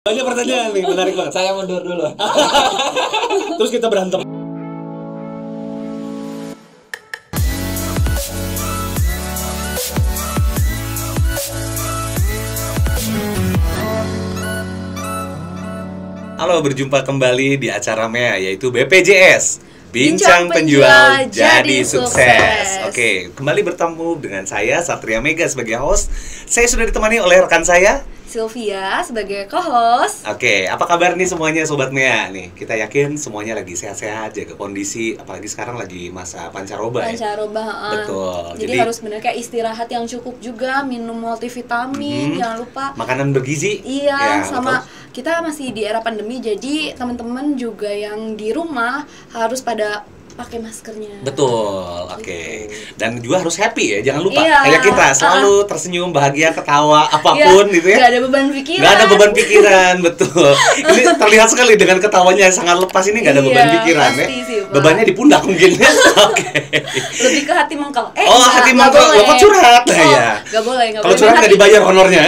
Banyak pertanyaan nih, menarik banget. Saya mundur dulu. Terus kita berantem. Halo, berjumpa kembali di acara MEA, yaitu BPJS, Bincang Penjual Jadi Sukses. Oke, kembali bertemu dengan saya, Satria Mega, sebagai host. Saya sudah ditemani oleh rekan saya, Sylvia sebagai co-host. Oke, apa kabar nih semuanya Sobat MEA nih? Kita yakin semuanya lagi sehat-sehat, jaga kondisi, apalagi sekarang lagi masa pancaroba ya? Pancaroba, Betul. Jadi harus bener kayak istirahat yang cukup juga, minum multivitamin, jangan lupa makanan bergizi. Iya, ya, sama betul. kita masih di era pandemi, jadi teman-teman juga yang di rumah harus pada pakai maskernya. Betul, oke. Dan juga harus happy ya, jangan lupa. Iya. Kayak kita selalu tersenyum, bahagia, ketawa, apapun Iya, gitu ya. Gak ada beban pikiran. Gak ada beban pikiran, betul. Ini terlihat sekali dengan ketawanya yang sangat lepas ini, gak ada beban Iya, pikiran ya. pasti sih, Pak. Bebannya di pundak mungkin ya. Oke. Lebih ke hati mengkal. Hati nggak mangkal, boleh. kok curhat lah ya. Gak boleh, gak Kalau boleh. curhat Hati- nggak dibayar honornya.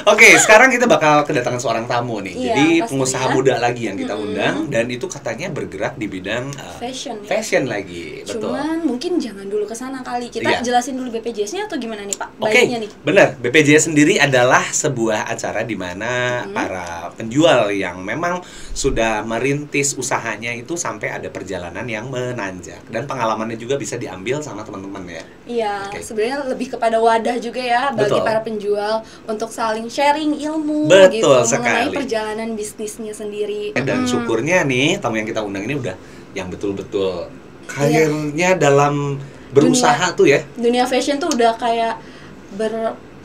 Oke, sekarang kita bakal kedatangan seorang tamu nih. Iya, Jadi pastinya. pengusaha muda lagi yang kita undang, dan itu katanya bergerak di bidang Fashion ya. fashion lagi, betul. Cuman mungkin jangan dulu ke sana kali. Kita Iya. jelasin dulu BPJS-nya atau gimana nih, Pak? Oke, Baiknya nih. benar. BPJS sendiri adalah sebuah acara di mana para penjual yang memang sudah merintis usahanya itu sampai ada perjalanan yang menanjak, dan pengalamannya juga bisa diambil sama teman-teman ya. Iya, Oke. sebenarnya lebih kepada wadah juga ya bagi Betul. para penjual untuk saling sharing ilmu Betul gitu mengenai sekali. perjalanan bisnisnya sendiri. Dan syukurnya nih tamu yang kita undang ini udah yang betul-betul karirnya dalam berusaha tuh ya. Dunia fashion tuh udah kayak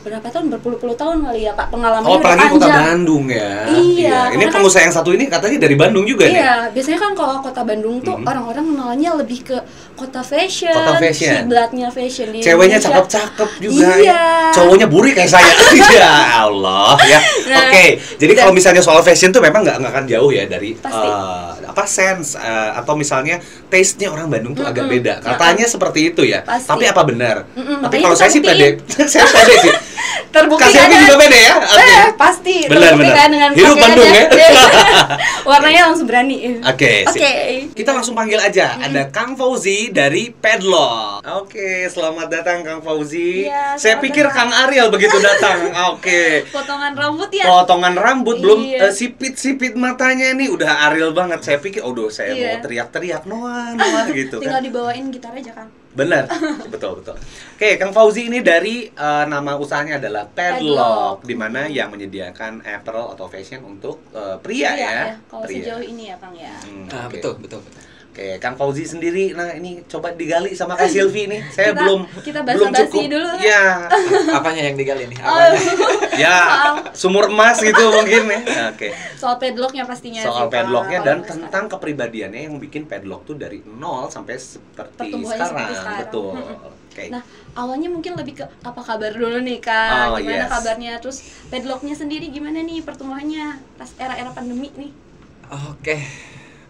berapa tahun, berpuluh-puluh tahun kali ya, Pak, pengalamannya Oh, udah apalagi kota panjang. Bandung ya. Iya, Ini karena kan- pengusaha yang satu ini katanya dari Bandung juga nih. Iya, biasanya kan kalau kota Bandung tuh orang-orang kenalnya lebih ke kota fashion, Kota fashion. kiblatnya fashion di Ceweknya Indonesia. cakep-cakep juga Iya. ya. Cowoknya burik kayak saya. Ya Allah ya. Nah, Oke, jadi dan- kalau misalnya soal fashion tuh memang nggak akan jauh ya dari Pasti. sense atau misalnya taste-nya orang Bandung tuh agak beda. Katanya seperti itu ya. Pasti. Tapi apa benar? Tapi makanya kalau kita saya sih pede. buktiin. Saya pede sih. Terbukti Kasih kan? juga pede ya. Oke. Pasti. Benar, terbukti benar. kan dengan Hidup Bandung ya. pakaiannya. Warnanya langsung berani. Oke, sip. Oke. Kita langsung panggil aja. Ada Kang Fauzi dari Padlock. Oke, selamat datang Kang Fauzi. Iya, Saya selamat pikir datang. Kang Ariel begitu datang. Oke. Potongan rambut ya. Potongan rambut belum Iya. sipit-sipit matanya nih udah Ariel banget. Saya pikir, saya Iya. mau teriak-teriak Noah, Noah gitu Tinggal kan. dibawain gitar aja, Kang. Benar, betul. Oke, Kang Fauzi ini dari nama usahanya adalah Padlock, di mana yang menyediakan apparel atau fashion untuk pria ya. Kalau Pria. sejauh ini ya, Kang ya. Oke. Betul. Oke, Kang Fauzi sendiri, nah ini coba digali sama Kak Silvi nih. Saya kita belum basa-basi cukup. dulu. Ya, Apanya yang digali nih? Oh, Apanya? ya sumur emas gitu mungkin ya. Oke. soal padlocknya pastinya Soal sih, Pak. padlocknya Kalau dan mulai tentang kepribadiannya yang bikin padlock tuh dari nol sampai seperti Pertumbuhannya sekarang. seperti sekarang. Betul. Mm-mm. Oke. Nah, awalnya mungkin lebih ke apa kabar dulu nih, Kak. Oh, Gimana yes. kabarnya? Terus padlocknya sendiri gimana nih pertumbuhannya pas era-era pandemi nih? Oke.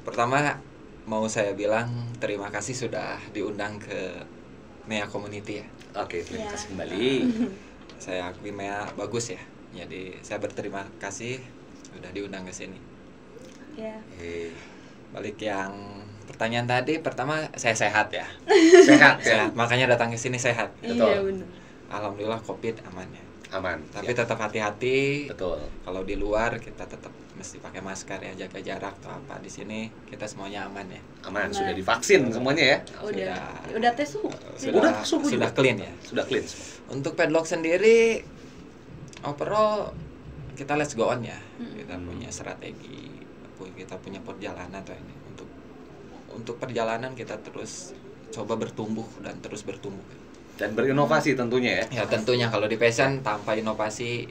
Pertama mau saya bilang terima kasih sudah diundang ke MEA Community ya. Oke, terima Ya. kasih kembali. Saya akui MEA bagus ya. Jadi saya berterima kasih sudah diundang ke sini. Ya. Oke. Balik yang pertanyaan tadi, pertama saya sehat ya. Sehat ya. Sehat. Makanya datang ke sini sehat. Betul. Iya, benar. Alhamdulillah Covid aman ya. Aman. Tapi Ya. tetap hati-hati. Betul. Kalau di luar kita tetap mesti pakai masker ya, jaga jarak atau apa. Di sini kita semuanya aman ya. Aman, Aman. sudah divaksin semuanya ya. Udah tes suhu. Udah, suhu sudah juga. clean ya. Sudah clean. Untuk padlock sendiri overall kita let's go on ya. Kita punya strategi, kita punya perjalanan tuh ini. Untuk perjalanan kita terus coba bertumbuh dan terus bertumbuh. Dan berinovasi tentunya ya. Ya tentunya kalau di fashion tanpa inovasi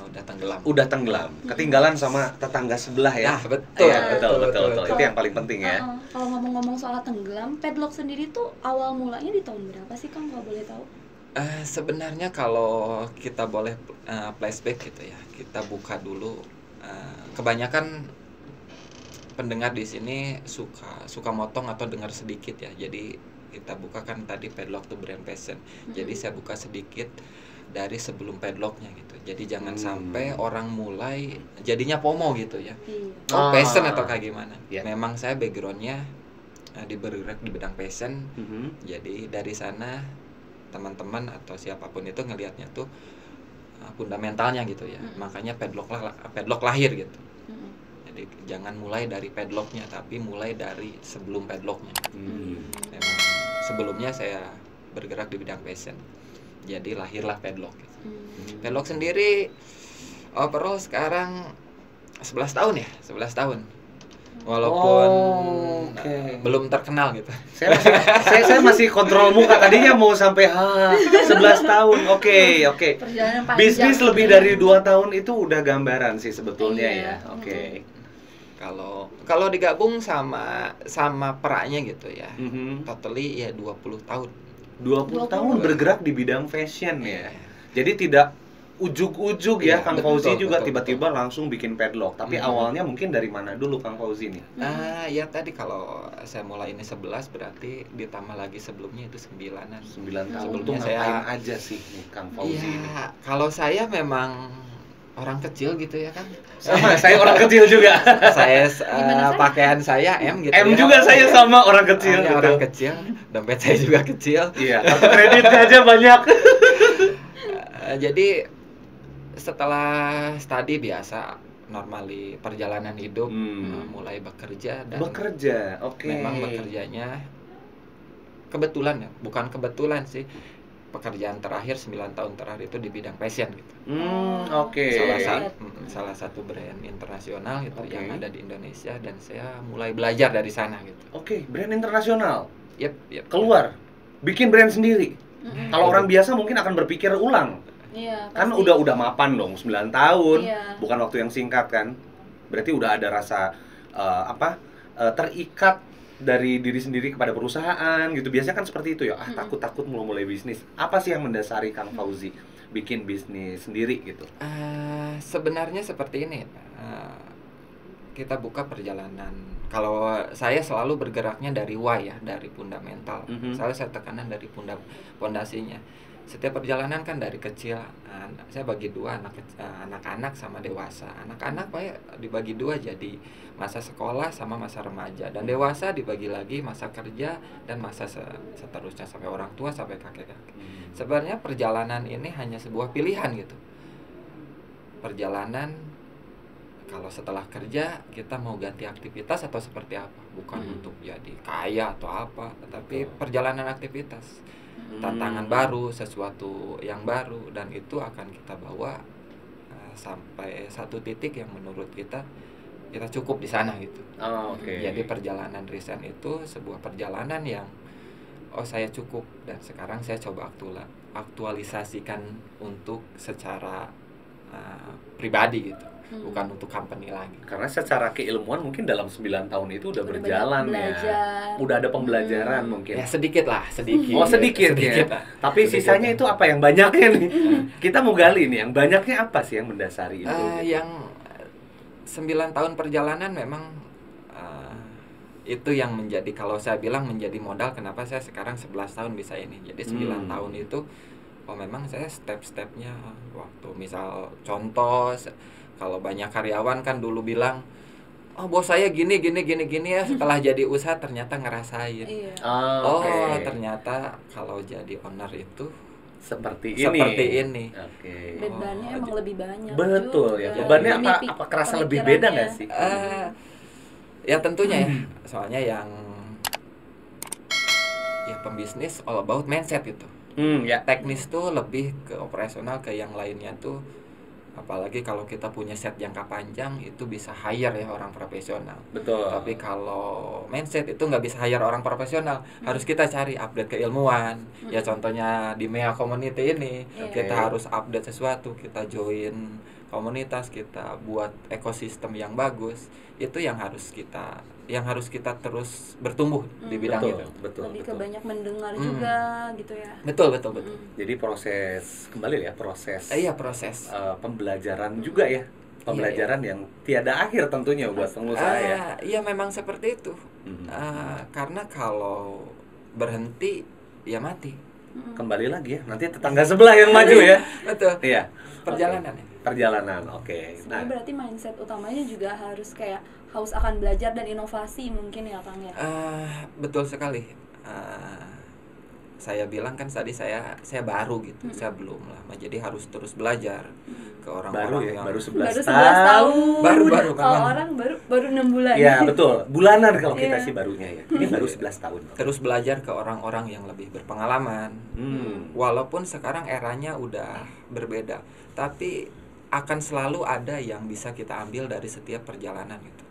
udah tenggelam. Udah tenggelam, ketinggalan sama tetangga sebelah ya. Nah, betul. Iya, betul. Betul. Itu yang paling penting ya. Kalau ngomong-ngomong soal tenggelam, padlock sendiri tuh awal mulanya di tahun berapa sih, Kang, kalau boleh tahu? Sebenarnya kalau kita boleh flashback gitu ya, kita buka dulu. Kebanyakan pendengar di sini suka motong atau dengar sedikit ya. Jadi kita bukakan tadi Padlock tuh brand fashion. Jadi saya buka sedikit dari sebelum padlocknya gitu. Jadi jangan sampai orang mulai jadinya FOMO gitu ya. Oh, passion atau kayak gimana? Memang saya backgroundnya bergerak di bidang passion. Jadi dari sana teman-teman atau siapapun itu ngelihatnya tuh fundamentalnya gitu ya. Makanya padlock lahir gitu. Jadi jangan mulai dari padlocknya, tapi mulai dari sebelum padlocknya. Memang sebelumnya saya bergerak di bidang passion. Jadi lahirlah padlock gitu. Padlock sendiri overall sekarang 11 tahun ya, 11 tahun. Walaupun belum terkenal gitu. Saya masih kontrol muka, tadinya mau sampai 11 tahun. Oke. Perjalanan panjang. Bisnis lebih dari 2 tahun itu udah gambaran sih sebetulnya ya. Oke. Kalau digabung sama peraknya gitu ya. Totally ya 20 tahun. 20 tahun bergerak di bidang fashion ya. Jadi tidak ujug-ujug ya, Kang Fauzi juga tiba-tiba langsung bikin padlock. Tapi awalnya mungkin dari mana dulu Kang Fauzi nih? Ya tadi kalau saya mulai ini 11 berarti ditambah lagi sebelumnya itu 9-an. 9 tahun. Sebelumnya Itu ngapain aja sih nih Kang Fauzi ini? Kalau saya memang orang kecil gitu ya kan. Sama, saya orang kecil juga. Saya pakaian saya M gitu. M juga saya sama orang kecil. Orang kecil, dompet saya juga kecil. Iya, kartu kreditnya aja banyak. Jadi setelah studi biasa normali perjalanan hidup, mulai bekerja dan memang bekerjanya kebetulan ya, bukan kebetulan sih, pekerjaan terakhir 9 tahun terakhir itu di bidang fashion gitu. Salah satu brand internasional gitu yang ada di Indonesia, dan saya mulai belajar dari sana gitu. Brand internasional. Yep. Keluar bikin brand sendiri. Kalau orang biasa mungkin akan berpikir ulang. Iya, kan udah mapan dong 9 tahun. Bukan waktu yang singkat kan. Berarti udah ada rasa terikat dari diri sendiri kepada perusahaan gitu. Biasanya kan seperti itu ya. Takut mulai bisnis. Apa sih yang mendasari Kang Fauzi bikin bisnis sendiri gitu? Sebenarnya seperti ini. Kita buka perjalanan. Kalau saya selalu bergeraknya dari why ya, dari fundamental. Selalu saya tekanan dari fondasinya. Setiap perjalanan kan dari kecil, saya bagi dua, anak-anak sama dewasa. Anak-anak dibagi dua jadi masa sekolah sama masa remaja, dan dewasa dibagi lagi masa kerja dan masa seterusnya sampai orang tua sampai kakek-kakek. Sebenarnya perjalanan ini hanya sebuah pilihan gitu. Perjalanan kalau setelah kerja kita mau ganti aktivitas atau seperti apa, bukan untuk jadi kaya atau apa, tapi perjalanan aktivitas. Tantangan baru, sesuatu yang baru, dan itu akan kita bawa sampai satu titik yang menurut kita cukup di sana gitu. Jadi perjalanan resign itu sebuah perjalanan yang saya cukup, dan sekarang saya coba aktualisasikan untuk secara pribadi gitu. Bukan untuk company lagi. Karena secara keilmuan mungkin dalam 9 tahun itu udah berjalan ya. Udah ada pembelajaran mungkin. Ya sedikit. Sedikit ya. Tapi sisanya itu apa yang banyaknya nih? Kita mau gali nih, yang banyaknya apa sih yang mendasari itu? Yang 9 tahun perjalanan memang itu yang menjadi, kalau saya bilang menjadi modal kenapa saya sekarang 11 tahun bisa ini. Jadi 9 tahun itu memang saya step-stepnya waktu misal contoh, kalau banyak karyawan kan dulu bilang, bos saya gini ya, setelah jadi usaha ternyata ngerasain. Ternyata kalau jadi owner itu seperti ini. Bebannya emang lebih banyak. Betul ya. Bebannya apa kerasa lebih beda nggak sih? Ya tentunya ya. Soalnya yang pembisnis all about mindset itu. Teknis tuh lebih ke operasional, ke yang lainnya tuh. Apalagi kalau kita punya set jangka panjang itu bisa hire ya orang profesional. Betul. Tapi kalau mindset itu nggak bisa hire orang profesional, harus kita cari update keilmuan. Ya contohnya di MEA Community ini, kita harus update sesuatu, kita join komunitas, kita buat ekosistem yang bagus. Itu yang harus kita terus bertumbuh di bidang itu. Lebih ke banyak mendengar juga gitu ya. Betul. Jadi proses proses pembelajaran juga ya. Pembelajaran yang tiada akhir tentunya buat pengusaha ya. Iya memang seperti itu. Karena kalau berhenti ya mati. Kembali lagi ya, nanti tetangga sebelah yang maju ya. Betul. Iya. Perjalanan ya. Perjalanan, oke. Sebenarnya berarti mindset utamanya juga harus kayak haus akan belajar dan inovasi mungkin ya Kang ya. Betul sekali. Saya bilang kan tadi saya baru gitu, saya belum lama, jadi harus terus belajar ke orang-orang yang baru 11 tahun. Baru Kalau memang. orang baru 6 bulan. Iya, betul. Bulanan kalau kita Iya. sih barunya ya. Ini baru 11 tahun. Terus belajar ke orang-orang yang lebih berpengalaman. Walaupun sekarang eranya udah berbeda, tapi akan selalu ada yang bisa kita ambil dari setiap perjalanan itu.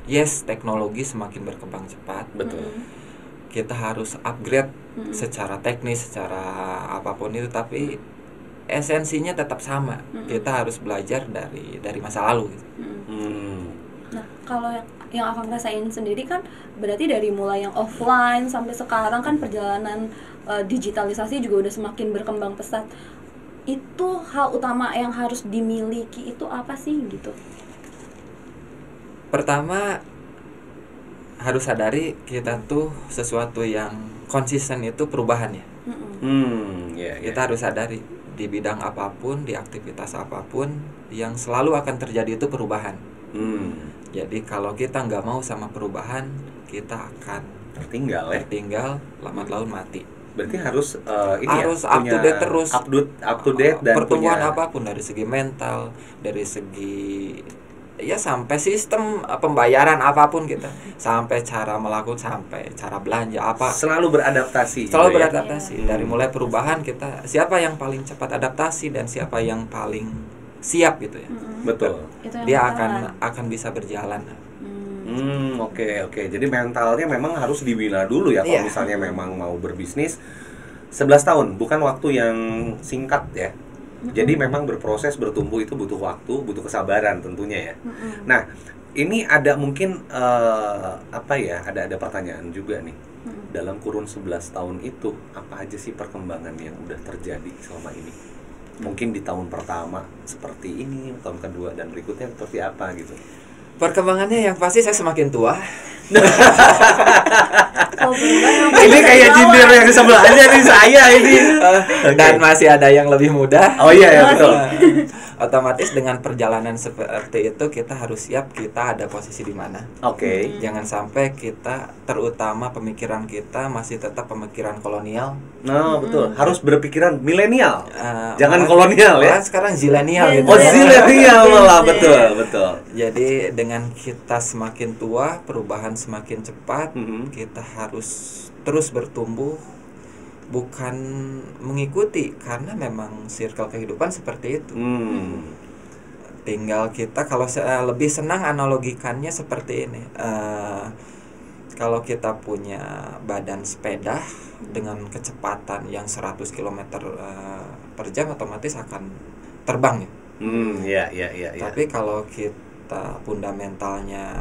Yes, teknologi semakin berkembang cepat. Betul. Kita harus upgrade secara teknis, secara apapun itu, tapi esensinya tetap sama. Kita harus belajar dari masa lalu gitu. Nah, kalau yang Akang rasain sendiri kan berarti dari mulai yang offline sampai sekarang kan perjalanan digitalisasi juga udah semakin berkembang pesat. Itu hal utama yang harus dimiliki itu apa sih gitu? Pertama, harus sadari kita tuh sesuatu yang konsisten itu perubahan ya. Kita harus sadari di bidang apapun, di aktivitas apapun, yang selalu akan terjadi itu perubahan. Jadi kalau kita nggak mau sama perubahan, kita akan tertinggal lambat laun mati. Berarti harus harus up to date terus, up to date dan pertumbuhan punya apapun, dari segi mental, dari segi ya sampai sistem pembayaran apapun kita, sampai cara melakukan, sampai cara belanja apa, selalu beradaptasi. selalu gitu ya. beradaptasi. Dari mulai perubahan, kita siapa yang paling cepat adaptasi dan siapa yang paling siap gitu ya. Betul. Itu yang Dia bertahan. akan bisa berjalan. Oke. Jadi mentalnya memang harus dibina dulu ya kalau Iya. misalnya memang mau berbisnis. 11 tahun bukan waktu yang singkat ya. Jadi memang berproses, bertumbuh itu butuh waktu, butuh kesabaran tentunya ya. Nah, ini ada mungkin ada pertanyaan juga nih. Dalam kurun 11 tahun itu apa aja sih perkembangan yang udah terjadi selama ini? Mungkin di tahun pertama seperti ini, tahun kedua dan berikutnya seperti apa gitu. Perkembangannya yang pasti saya semakin tua. Ini kayak jindir yang sebelahnya nih saya ini. Dan masih ada yang lebih muda. Oh iya ya betul. Otomatis dengan perjalanan seperti itu kita harus siap kita ada posisi di mana. Oke. Jangan sampai kita, terutama pemikiran kita masih tetap pemikiran kolonial. Nah, betul. Harus berpikiran milenial. Jangan Malah- kolonial ya. malah sekarang zilenial gitu. Oh, zilenial malah betul. Jadi dengan kita semakin tua, perubahan semakin cepat, kita harus terus bertumbuh, bukan mengikuti, karena memang circle kehidupan seperti itu. Tinggal kita, kalau saya lebih senang analogikannya seperti ini. Kalau kita punya badan sepeda dengan kecepatan yang 100 km per jam, otomatis akan terbang ya. Iya. Tapi kalau kita fundamentalnya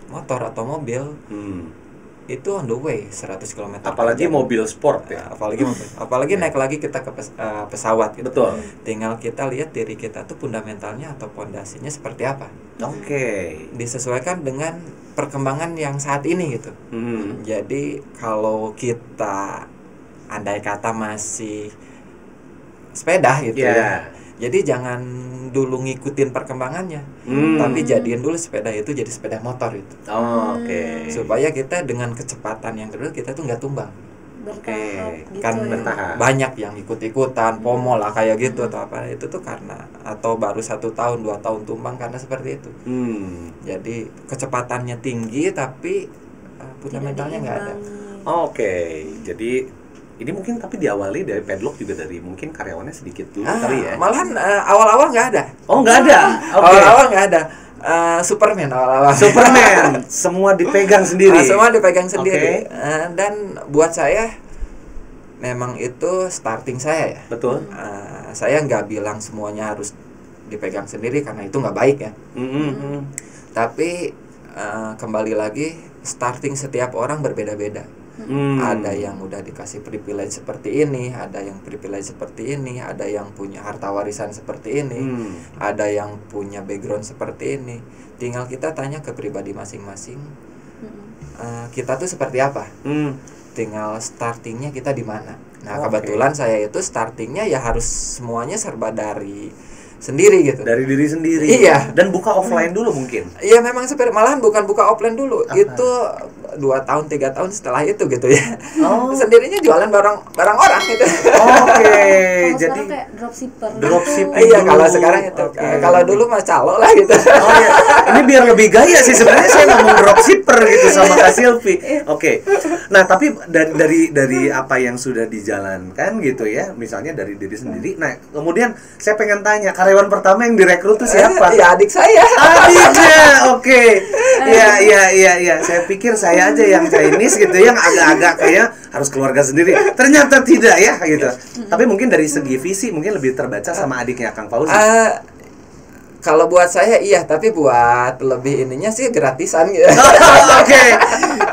motor atau mobil, itu on the way 100 km. Apalagi mobil sport ya. Apalagi mobil. Apalagi naik lagi kita ke pesawat gitu. Betul. Tinggal kita lihat diri kita tuh fundamentalnya atau pondasinya seperti apa. Oke. Disesuaikan dengan perkembangan yang saat ini gitu. Jadi kalau kita andai kata masih sepeda gitu ya. Jadi jangan dulu ngikutin perkembangannya, tapi jadiin dulu sepeda itu jadi sepeda motor itu. Oke. Supaya kita dengan kecepatan yang kedua kita tuh nggak tumbang. Bertahap gitu Kan ya. bertahap. banyak yang ikut-ikutan, pomo lah kayak gitu atau apa, itu tuh karena, atau baru 1 tahun 2 tahun tumbang karena seperti itu. Jadi kecepatannya tinggi tapi fundamentalnya nggak ada. Oke. Jadi ini mungkin tapi diawali dari Pedlock juga dari mungkin karyawannya sedikit dulu kali ya. Malahan awal-awal nggak ada. Oh, nggak ada. Oke. Awal-awal nggak ada. Superman awal-awal. Superman semua dipegang sendiri. Semua dipegang sendiri. Oke. Dan buat saya memang itu starting saya ya. Betul. Saya nggak bilang semuanya harus dipegang sendiri karena itu nggak baik ya. Tapi kembali lagi, starting setiap orang berbeda-beda. Ada yang udah dikasih privilege seperti ini, ada yang privilege seperti ini, ada yang punya harta warisan seperti ini, ada yang punya background seperti ini. Tinggal kita tanya ke pribadi masing-masing, kita tuh seperti apa. tinggal startingnya kita di mana. Nah, Oke. kebetulan saya itu startingnya ya harus semuanya serba dari sendiri gitu. Dari diri sendiri. Iya. Dan buka offline dulu mungkin. Iya, memang seperti malahan bukan buka offline dulu. Apa? Itu 2 tahun 3 tahun setelah itu gitu ya. Oh. Sendirinya jualan barang orang gitu. Oke, Kalau jadi sekarang kayak dropshipper dropshipper. gitu. Iya, dulu. kalau sekarang itu. Oke. Kalau dulu mah calo lah gitu. Oh iya, ini biar lebih gaya sih sebenarnya saya ngomong dropshipper gitu sama Kak Silvi. Oke. Nah, tapi dari apa yang sudah dijalankan gitu ya, misalnya dari diri sendiri. Nah, kemudian saya pengen tanya, karyawan pertama yang direkrut itu siapa? Ya, adik saya. Adiknya, oke. Iya. Saya pikir saya aja yang Chinese gitu, yang agak-agak kayak harus keluarga sendiri. Ternyata tidak ya gitu. Tapi mungkin dari segi visi mungkin lebih terbaca sama adiknya Kang Fauzi. Kalau buat saya iya, tapi buat lebih ininya sih gratisan gitu. Oke.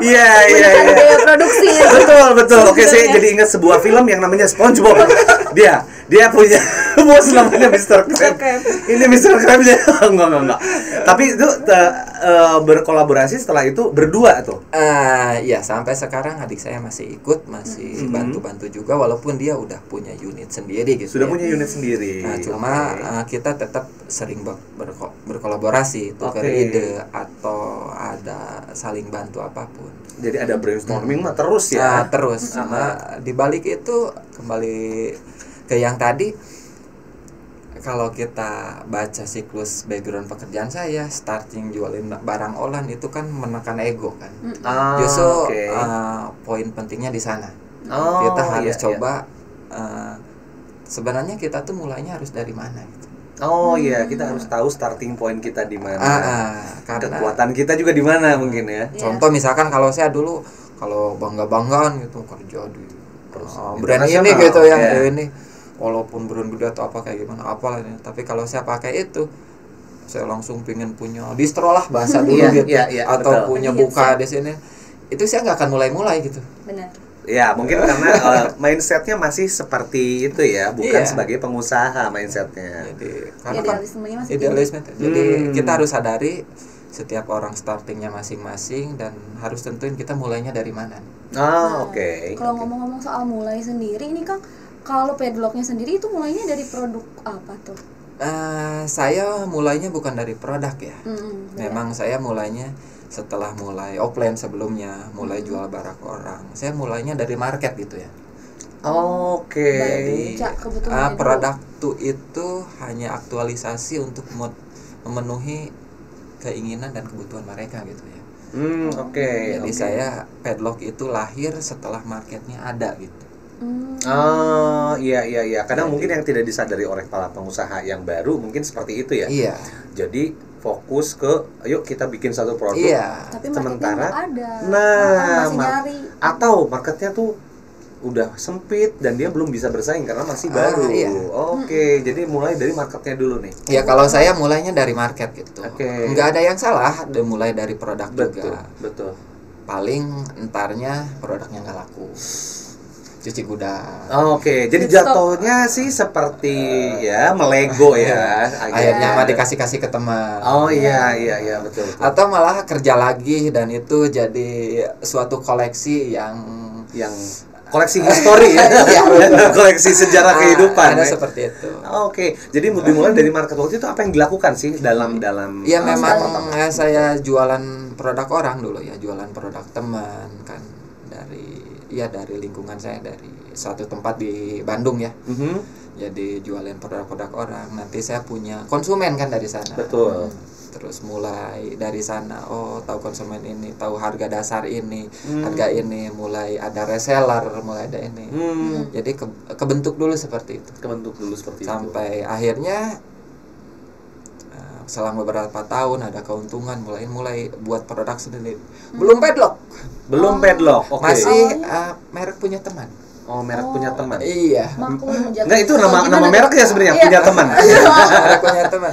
Iya. Mencari biaya produksi ya. Betul. Oke, saya jadi ingat sebuah film yang namanya SpongeBob. Dia punya bos namanya Mr. Krab. Ini Mr. Krabnya. Enggak. Tapi itu berkolaborasi setelah itu berdua tuh. Ya sampai sekarang adik saya masih ikut, masih bantu-bantu juga walaupun dia udah punya unit sendiri gitu. Sudah ya. punya unit sendiri. Nah, cuma kita tetap sering berkolaborasi, tukar Oke. ide atau ada saling bantu apapun. Jadi ada brainstorming mah terus ya. Terus. Nah, di balik itu kembali ke yang tadi, kalau kita baca siklus background pekerjaan saya, starting jualin barang online itu kan menekan ego kan. Justru Oke. poin pentingnya di sana. Oh, Kita harus iya, coba sebenarnya kita tuh mulainya harus dari mana gitu. Oh iya, kita harus tahu starting point kita di mana. Karena Kekuatan kita juga di mana mungkin ya. contoh misalkan kalau saya dulu kalau bangga-banggaan gitu kerja di brand internasional, ini gitu yang ya. ini walaupun brand gede atau apa kayak gimana apalah ini, tapi kalau saya pakai itu saya langsung pingin punya distro lah bahasa dulu Iya, gitu iya, atau betul. punya Hits buka di sini, itu saya nggak akan mulai gitu. Benar. Ya, mungkin karena mindsetnya masih seperti itu ya, bukan Iya. sebagai pengusaha mindsetnya. Jadi karena kan Idealismenya masih idealisme itu. Jadi Hmm. kita harus sadari setiap orang startingnya masing-masing dan harus tentuin kita mulainya dari mana. Oke. Kalau ngomong-ngomong soal mulai sendiri ini Kang, kalau Pedlocknya sendiri itu mulainya dari produk apa tuh? Saya mulainya bukan dari produk ya. Beda. Memang saya mulainya setelah mulai offline sebelumnya, mulai jual barang orang. Saya mulainya dari market gitu ya. Oke. Baca kebutuhannya dulu. Produk itu hanya aktualisasi untuk memenuhi keinginan dan kebutuhan mereka gitu ya. Oke. Jadi saya Pedlock itu lahir setelah marketnya ada gitu. Iya. Kadang mungkin yang tidak disadari oleh para pengusaha yang baru mungkin seperti itu ya. Iya. Jadi fokus ke, ayo kita bikin satu produk. Iya. Tapi marketnya Sementara, nggak ada. nah, Masih nyari. Atau marketnya tuh udah sempit dan dia belum bisa bersaing karena masih baru. Iya. Oke, jadi mulai dari marketnya dulu nih. Ya kalau saya mulainya dari market gitu. Oke. Nggak ada yang salah, mulai dari produk juga. Betul. Paling entarnya produknya nggak laku, cuci gudang. Oke, jadi Stop. jatuhnya sih seperti ya melego ya. Akhirnya mah dikasih ke teman. Oh iya betul. Atau malah kerja lagi dan itu jadi suatu koleksi yang Koleksi histori ya. Koleksi sejarah kehidupan. Ada ya. seperti itu. Oke, jadi dimulai dari market waktu itu apa yang dilakukan sih dalam Ya memang pertama? saya jualan produk orang dulu ya, jualan produk teman kan dari lingkungan saya, dari suatu tempat di Bandung ya. Jadi jualan produk-produk orang. Nanti saya punya konsumen kan dari sana. Betul. Terus mulai dari sana, tahu konsumen ini, tahu harga dasar ini, harga ini, mulai ada reseller, mulai ada ini. Jadi kebentuk dulu seperti itu. Sampai akhirnya selang beberapa tahun ada keuntungan, mulai buat produk sendiri. Belum Pedlock. Oke. Masih merek punya teman. Oh, merek punya teman. Iya. Maklum, Enggak, itu nama gimana merek tuh? ya sebenarnya, Iya. punya teman. Merek punya teman.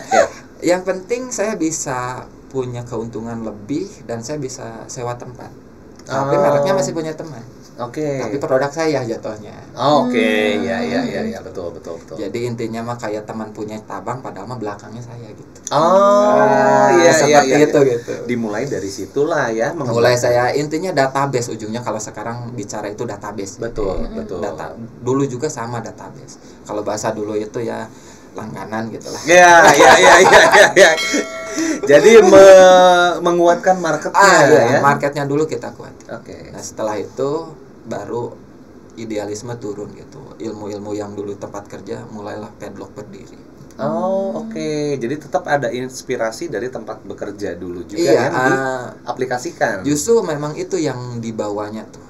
Yang penting saya bisa punya keuntungan lebih dan saya bisa sewa tempat. Tapi mereknya masih punya teman. Oke. Tapi produk saya jatuhnya. Oke, ya, betul. Jadi intinya mah kayak teman punya tabang padahal mah belakangnya saya gitu. Oh, seperti itu gitu. Dimulai dari situlah ya. Mulai saya intinya database ujungnya, kalau sekarang bicara itu database. Betul, betul. Dulu juga sama database. Kalau bahasa dulu itu ya langganan gitulah. Ya. Jadi menguatkan marketnya ya. Marketnya dulu kita kuat. Oke. Nah, setelah itu baru idealisme turun gitu. Ilmu-ilmu yang dulu tempat kerja mulailah Pedlock berdiri. Oh, oke. Jadi tetap ada inspirasi dari tempat bekerja dulu juga Iya, yang diaplikasikan. Justru memang itu yang dibawanya tuh.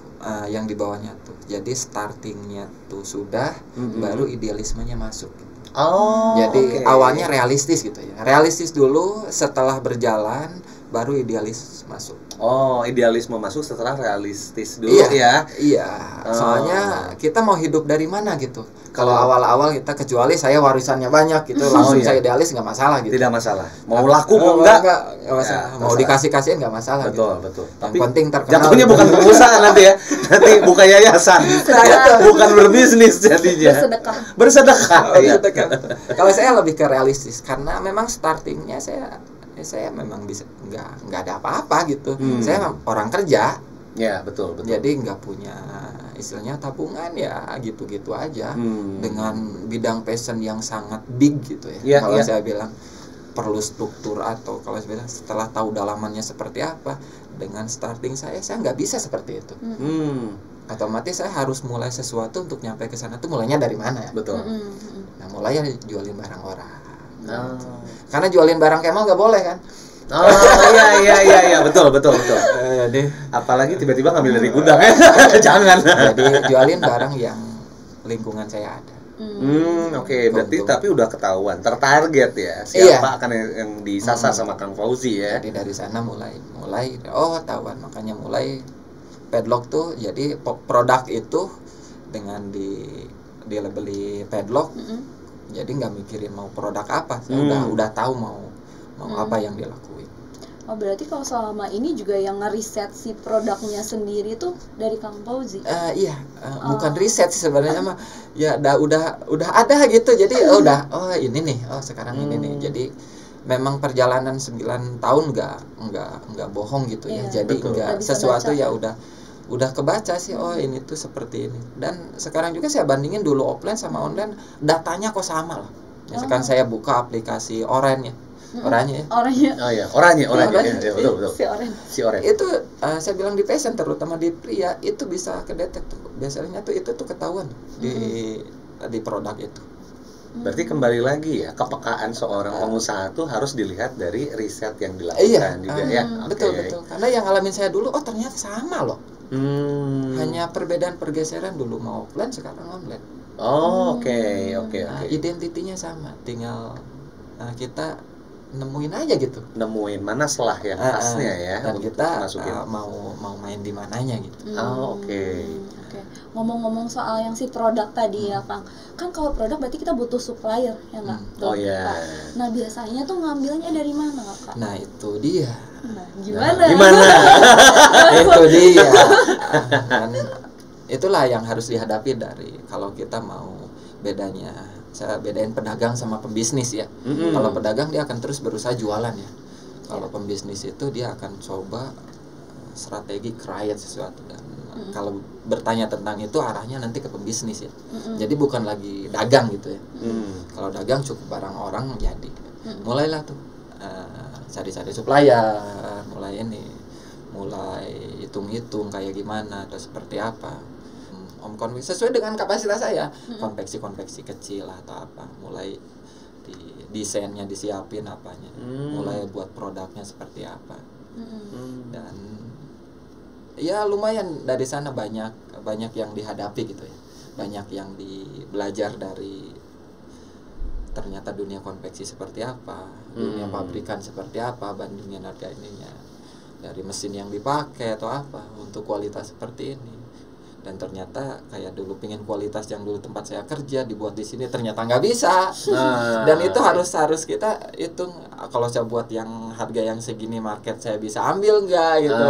Jadi startingnya tuh sudah, baru idealismenya masuk. Oh, jadi awalnya realistis gitu ya. Realistis dulu, setelah berjalan baru idealis masuk. Oh, idealisme masuk setelah realistis dulu ya. Iya. Soalnya kita mau hidup dari mana gitu. Kalau awal-awal kita, kecuali saya warisannya banyak gitu, langsung saya idealis nggak masalah gitu. Tidak masalah. Mau laku mau enggak masalah. Mau dikasih-kasihin nggak masalah. Betul, gitu. betul. Yang penting terkenal. Jatuhnya bukan pengusaha nanti ya. Nanti buka yayasan. Bukan berbisnis jadinya. Bersedekah. Kalau saya lebih ke realistis, karena memang startingnya saya memang bisa nggak ada apa-apa gitu. Saya orang kerja. Ya, betul. Jadi nggak punya istilahnya tabungan ya, gitu-gitu aja. Dengan bidang passion yang sangat big gitu ya. Kalau saya bilang perlu struktur, atau kalau saya bilang setelah tahu dalamannya seperti apa, dengan starting saya nggak bisa seperti itu. Otomatis saya harus mulai sesuatu untuk nyampe ke sana tuh mulainya dari mana ya? Betul. Nah, mulai jualin barang orang. Gitu. Karena jualin barang Kemal nggak boleh kan? Oh iya betul. Jadi apalagi tiba-tiba ngambil dari gudang ya. Jangan. Jadi jualin barang yang lingkungan saya ada. Oke. Berarti tapi udah ketahuan, tertarget ya. Siapa akan yang disasar sama Kang Fauzi ya. Jadi dari sana mulai tahuan, makanya mulai Pedlock tuh. Jadi produk itu dengan di labeli Pedlock. Jadi nggak mikirin mau produk apa, saya udah tahu mau apa yang dilakuin. Oh, berarti kalau selama ini juga yang ngeriset si produknya sendiri tuh dari Kang Fauzi? Bukan riset sih sebenarnya mah. Ya udah ada gitu. Jadi ini nih, sekarang ini nih. Jadi memang perjalanan 9 tahun nggak bohong gitu ya. Jadi nggak sesuatu ya udah kebaca sih, ini tuh seperti ini. Dan sekarang juga saya bandingin dulu offline sama online, datanya kok sama lah. Misalkan saya buka aplikasi Oranye. Oranye. Oh iya, Oranye. Ya, betul. Si Oren. Itu saya bilang di fashion, terutama di pria, itu bisa kedetek tuh. Biasanya tuh itu ketahuan di produk itu. Berarti kembali lagi ya, kepekaan seorang pengusaha tuh harus dilihat dari riset yang dilakukan juga ya. Betul. Karena yang alamin saya dulu, ternyata sama loh. Hanya perbedaan pergeseran, dulu mau offline, sekarang online. Oke. Identitinya sama, tinggal kita nemuin aja gitu. Nemuin mana selah yang khasnya ya. Dan kita mau main di mananya gitu. Oke. Ngomong-ngomong soal yang si produk tadi ya Kang, kan kalau produk berarti kita butuh supplier ya nggak? Oh iya. Nah biasanya tuh ngambilnya dari mana Kak? Nah itu dia. Gimana? Itu dia. Dan itulah yang harus dihadapi dari, kalau kita mau saya bedain pedagang sama pembisnis ya. Kalau pedagang dia akan terus berusaha jualan ya. Kalau pembisnis itu dia akan coba strategi create sesuatu. Dan kalau bertanya tentang itu, arahnya nanti ke pembisnis ya. Jadi bukan lagi dagang gitu ya. Kalau dagang cukup barang orang jadi. Mulailah tuh cari-cari supplier, mulai hitung-hitung kayak gimana atau seperti apa. Sesuai dengan kapasitas saya, konveksi kecil atau apa, mulai desainnya disiapin apanya, mulai buat produknya seperti apa. Dan ya lumayan dari sana banyak yang dihadapi gitu ya, banyak yang belajar dari ternyata dunia konveksi seperti apa, dunia pabrikan seperti apa, bandingin harga ininya dari mesin yang dipakai atau apa untuk kualitas seperti ini. Dan ternyata kayak dulu pengen kualitas yang dulu tempat saya kerja dibuat di sini, ternyata nggak bisa. Dan itu harus kita hitung, kalau saya buat yang harga yang segini market saya bisa ambil nggak gitu.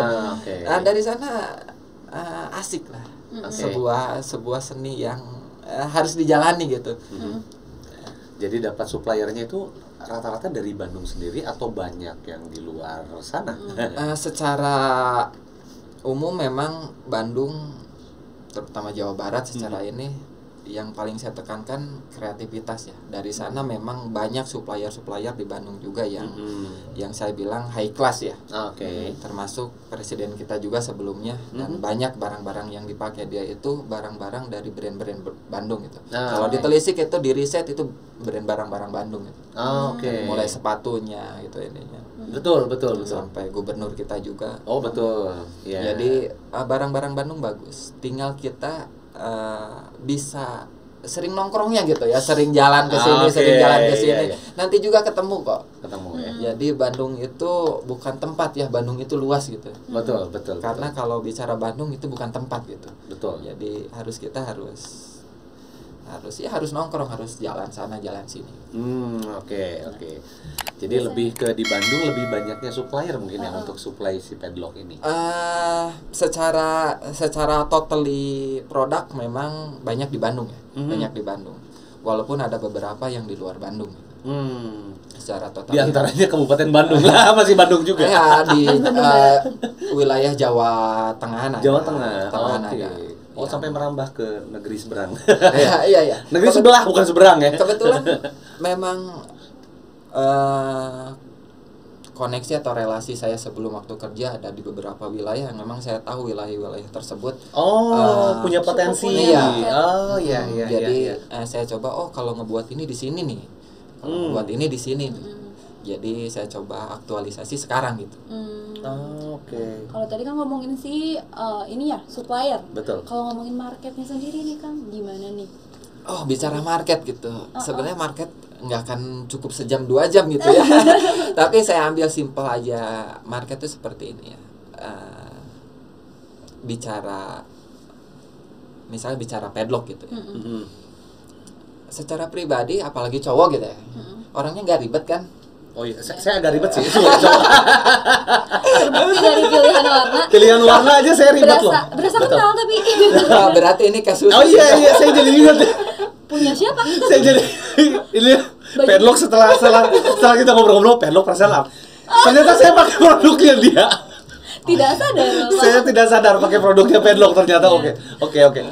Nah dari sana asik lah, sebuah seni yang harus dijalani gitu. Jadi dapat suppliernya itu rata-rata dari Bandung sendiri atau banyak yang di luar sana? Secara umum memang Bandung, terutama Jawa Barat secara ini yang paling saya tekankan kreativitas ya. Dari sana memang banyak supplier di Bandung juga yang saya bilang high class ya. Oke. Termasuk presiden kita juga sebelumnya, dan banyak barang-barang yang dipakai dia itu barang-barang dari brand-brand Bandung gitu. Kalau ditelisik itu di riset itu brand barang-barang Bandung gitu. Oke. Mulai sepatunya gitu ininya. Betul. Sampai gubernur kita juga. Oh, betul. Yeah. Jadi barang-barang Bandung bagus. Tinggal kita bisa sering nongkrongnya gitu ya, sering jalan ke sini, sering jalan ke sini. Nanti juga ketemu kok. Ya. Jadi Bandung itu bukan tempat ya, Bandung itu luas gitu. Betul. Karena kalau bicara Bandung itu bukan tempat gitu. Betul. Jadi kita harus nongkrong, harus jalan sana jalan sini. Oke. Jadi lebih ke di Bandung lebih banyaknya supplier mungkin yang untuk supply si padlock ini. Secara totally produk memang banyak di Bandung ya. Banyak di Bandung. Walaupun ada beberapa yang di luar Bandung. Secara total. Di antaranya Kabupaten Bandung lah, masih Bandung juga. Ya, di wilayah Jawa Tengah. Jawa Tengah. Ada. Oh, sampai merambah ke negeri seberang. Iya. Negeri sebelah bukan seberang ya. Kebetulan memang koneksi atau relasi saya sebelum waktu kerja ada di beberapa wilayah yang memang saya tahu wilayah-wilayah tersebut punya potensi. Iya. Jadi saya coba kalau ngebuat ini di sini nih. Buat ini di sini nih. Jadi saya coba aktualisasi sekarang gitu. Oke. Kalau tadi kan ngomongin ini ya supplier. Betul. Kalau ngomongin marketnya sendiri nih Kang, gimana nih? Bicara market gitu. Sebenarnya market nggak akan cukup sejam 2 jam gitu ya. Tapi saya ambil simpel aja. Market itu seperti ini ya. Misalnya bicara padlock gitu ya. Secara pribadi apalagi cowok gitu ya. Orangnya nggak ribet kan? Oh iya, saya agak ribet sih. Terbukti dari pilihan warna aja saya ribet loh. Berasa kenal tapi. Berarti ini kasus. Oh iya, saya jadi ingat. Punya siapa? Saya jadi ini padlock setelah kita ngobrol-ngobrol padlock perasaan. Ternyata saya pakai produknya dia. Tidak sadar. Saya tidak sadar pakai produknya padlock ternyata. Oke.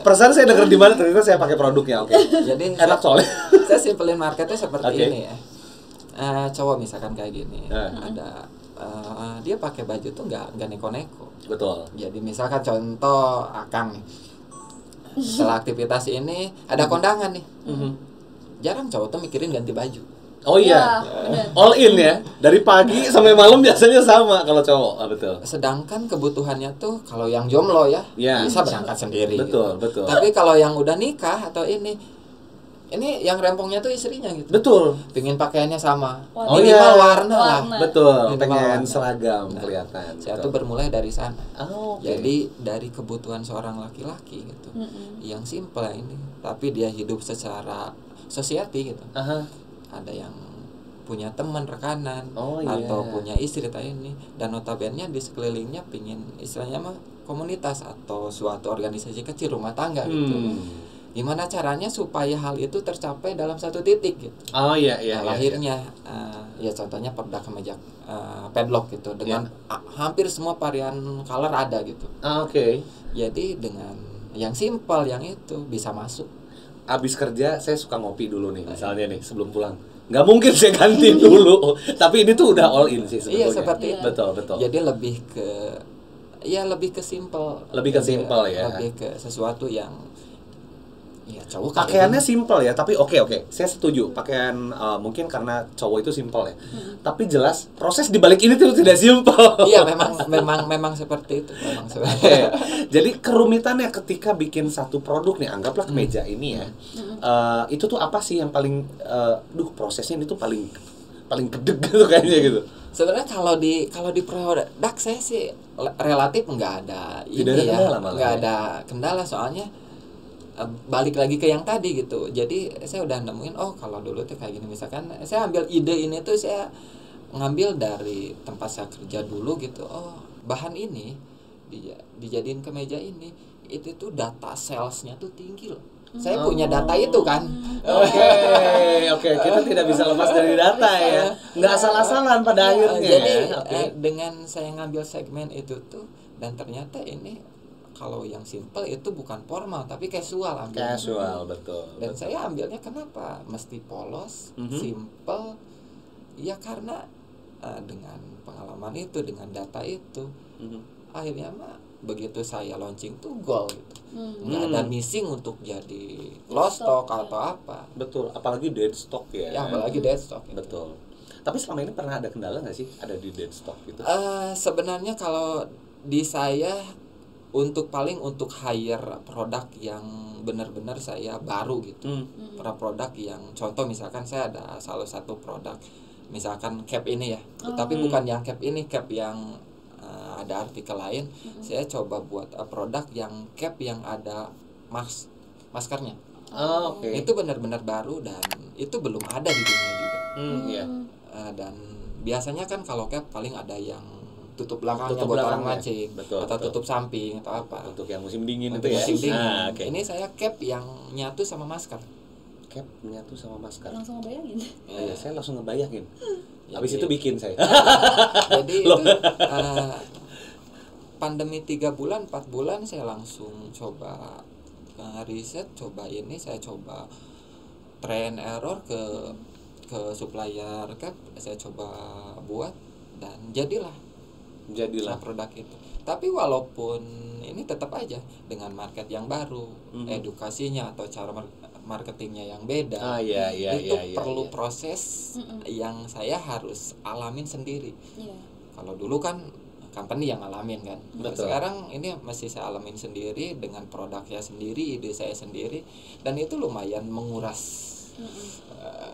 Perasaan saya denger di mana ternyata saya pakai produknya. Oke. Jadi enak soalnya. Saya simpelin marketnya seperti ini ya. Cowok misalkan kayak gini, ada dia pakai baju tuh nggak neko-neko. Betul. Jadi misalkan contoh Akang nih, setelah aktivitas ini ada kondangan nih, jarang cowok tuh mikirin ganti baju. Oh iya, all in ya, dari pagi sampai malam biasanya sama kalau cowok. Betul. Sedangkan kebutuhannya tuh kalau yang jomblo ya, bisa berangkat sendiri. Betul. Tapi kalau yang udah nikah atau ini yang rempongnya tuh istrinya gitu. Betul. Pingin pakaiannya sama. Minimal warna lah. Betul. Pengen seragam kelihatan. Saya tuh bermulai dari sana. Okay. Jadi dari kebutuhan seorang laki-laki gitu. Yang simple ini, tapi dia hidup secara society gitu. Ada yang punya teman rekanan atau punya istri kayak ini, dan notabene di sekelilingnya pingin istilahnya mah komunitas atau suatu organisasi kecil rumah tangga gitu. Gimana caranya supaya hal itu tercapai dalam satu titik gitu. Lahirnya ya contohnya produk kemeja padlock gitu dengan hampir semua varian color ada gitu. Jadi dengan yang simpel yang itu bisa masuk. Abis kerja saya suka ngopi dulu nih misalnya nih sebelum pulang. Nggak mungkin saya ganti dulu. Tapi ini tuh udah all in sih sebetulnya. Iya seperti itu. Betul. Jadi lebih ke simple. Lebih ke simple ya. Lebih ke sesuatu yang cowok pakaiannya simple ya, tapi oke. Saya setuju. Pakaian mungkin karena cowok itu simple ya. Tapi jelas proses di balik ini tuh tidak simple. Iya, memang seperti itu, Jadi kerumitannya ketika bikin satu produk nih, anggaplah kemeja ini ya. Itu tuh apa sih yang paling prosesnya ini tuh paling gedeg gitu kayaknya gitu. Sebenarnya kalau di produk saya sih relatif nggak ada kendala soalnya balik lagi ke yang tadi gitu. Jadi saya udah nemuin kalau dulu tuh kayak gini, misalkan saya ambil ide ini tuh saya ngambil dari tempat saya kerja dulu gitu. Bahan ini dijadiin kemeja ini itu tuh data salesnya tuh tinggi loh. Saya punya data itu kan. Oke, kita tidak bisa lepas dari data ya. Nggak asal-asalan pada akhirnya. Jadi Oke. dengan saya ngambil segmen itu tuh, dan ternyata ini kalau yang simple itu bukan formal tapi casual ambilnya. Casual, betul. Dan saya ambilnya kenapa mesti polos, simple? Ya karena dengan pengalaman itu, dengan data itu, akhirnya mah begitu saya launching tuh goal gitu. Nggak ada missing untuk jadi lost stock atau apa. Betul, apalagi dead stock ya. Ya apalagi dead stock. Betul. Tapi selama ini pernah ada kendala nggak sih ada di dead stock gitu? Sebenarnya kalau di saya untuk hire produk yang benar-benar saya baru gitu. Produk yang contoh misalkan saya ada salah satu produk misalkan cap ini ya. Tapi bukan yang cap ini, cap yang ada artikel lain. Saya coba buat produk yang cap yang ada maskernya. Oke. Itu benar-benar baru dan itu belum ada di dunia juga. Iya. Dan biasanya kan kalau cap paling ada yang tutup belakangnya Tutup buat belakangnya. orang mancing, Betul, atau betul. tutup samping atau apa. Untuk yang musim dingin Untuk itu ya. musim dingin. Oke. Ini saya cap yang nyatu sama masker. Cap menyatu sama masker. Langsung ngebayangin. Iya, saya langsung ngebayangin. Habis Jadi- itu bikin saya. Jadi itu pandemi 3 bulan 4 bulan saya langsung coba riset, coba ini, saya coba try and error ke supplier cap, saya coba buat dan jadilah produk itu. Tapi walaupun ini tetap aja dengan market yang baru, edukasinya atau cara marketingnya yang beda, itu perlu proses yang saya harus alamin sendiri. Iya. Kalau dulu kan company yang alamin kan. Betul. Sekarang ini masih saya alamin sendiri dengan produknya sendiri, ide saya sendiri, dan itu lumayan menguras.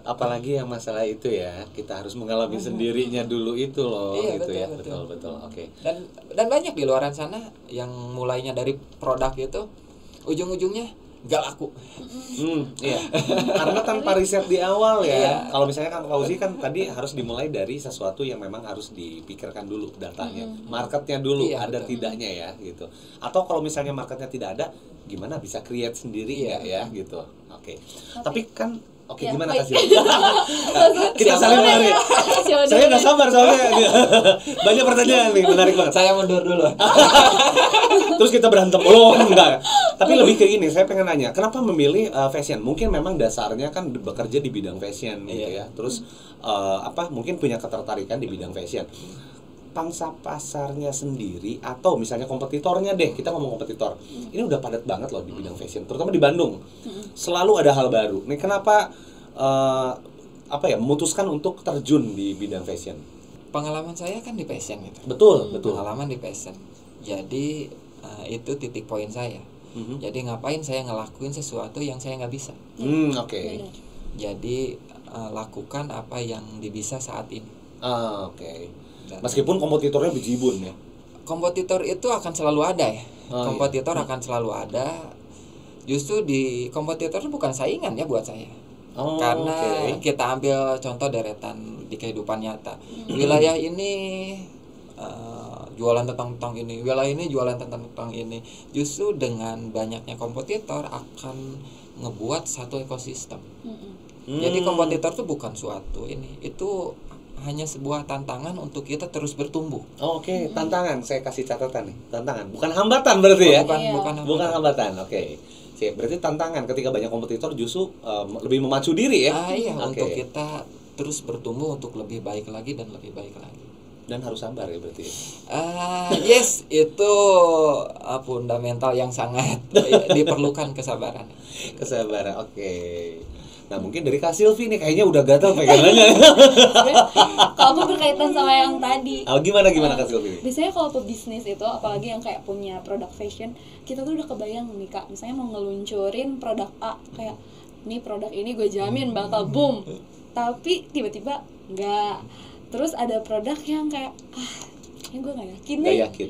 Apalagi yang masalah itu ya, kita harus mengalami sendirinya dulu itu loh. Iya, gitu ya. betul. Betul. Oke. Dan banyak di luaran sana yang mulainya dari produk itu ujung-ujungnya gak laku. Iya. Karena tanpa riset di awal ya. Iya. Kalau misalnya Kang Fauzi kan tadi harus dimulai dari sesuatu yang memang harus dipikirkan dulu datanya, marketnya dulu Iya, ada betul. tidaknya ya gitu. Atau kalau misalnya marketnya tidak ada, gimana bisa create sendiri Iya. ya gitu. Oke. Tapi kan Ya, gimana baik. kasih? Kita saling menarik. Saya nggak sabar soalnya banyak pertanyaan nih, menarik banget. Saya mundur dulu. Terus kita berantem, enggak. Tapi lebih ke ini, saya pengen nanya, kenapa memilih fashion? Mungkin memang dasarnya kan bekerja di bidang fashion gitu ya. Terus mungkin punya ketertarikan di bidang fashion. Pangsa pasarnya sendiri atau misalnya kompetitornya deh, kita ngomong kompetitor. Ini udah padat banget loh di bidang fashion, terutama di Bandung. Selalu ada hal baru. Nih kenapa memutuskan untuk terjun di bidang fashion? Pengalaman saya kan di fashion gitu. Betul. Pengalaman di fashion. Jadi itu titik poin saya. Jadi ngapain saya ngelakuin sesuatu yang saya nggak bisa? Oke. Jadi lakukan apa yang bisa saat ini. Oke. Dan Meskipun kompetitornya bejibun ya. kompetitor itu akan selalu ada ya. Kompetitor akan selalu ada. Justru di kompetitor itu bukan saingan ya buat saya. Karena kita ambil contoh deretan di kehidupan nyata. Wilayah ini jualan tentang ini, wilayah ini jualan tentang ini. Justru dengan banyaknya kompetitor akan ngebuat satu ekosistem. Jadi kompetitor itu bukan suatu ini, itu hanya sebuah tantangan untuk kita terus bertumbuh. Oke, tantangan. Saya kasih catatan nih. Tantangan, bukan hambatan berarti ya. Bukan Hambatan. Oke. Sip, berarti tantangan ketika banyak kompetitor justru lebih memacu diri ya. Iya, Oke. untuk kita terus bertumbuh untuk lebih baik lagi dan lebih baik lagi. Dan harus sabar ya berarti. Yes, itu fundamental yang sangat diperlukan kesabaran. Kesabaran. Oke. Nah, mungkin dari Kak Silvi nih kayaknya udah gatal pegangannya. Kalau aku berkaitan sama yang tadi. Gimana Kak Silvi? Biasanya kalau pebisnis itu, apalagi yang kayak punya produk fashion, kita tuh udah kebayang nih Kak, misalnya mau ngeluncurin produk A, kayak nih produk ini gue jamin bakal boom. Tapi tiba-tiba enggak. Terus ada produk yang kayak ini gue nggak yakin nih. Nggak yakin.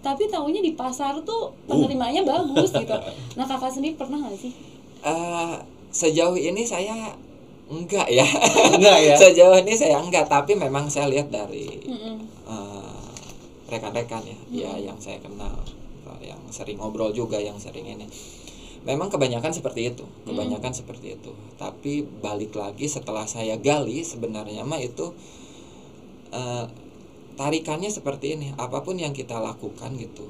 Tapi taunya di pasar tuh penerimanya bagus gitu. Nah kakak sendiri pernah nggak sih? Sejauh ini saya enggak ya. Enggak ya. Sejauh ini saya enggak, tapi memang saya lihat dari rekan-rekan ya, yang saya kenal, yang sering ngobrol juga, yang sering ini. Memang kebanyakan seperti itu, seperti itu. Tapi balik lagi setelah saya gali sebenarnya mah itu tarikannya seperti ini. Apapun yang kita lakukan gitu,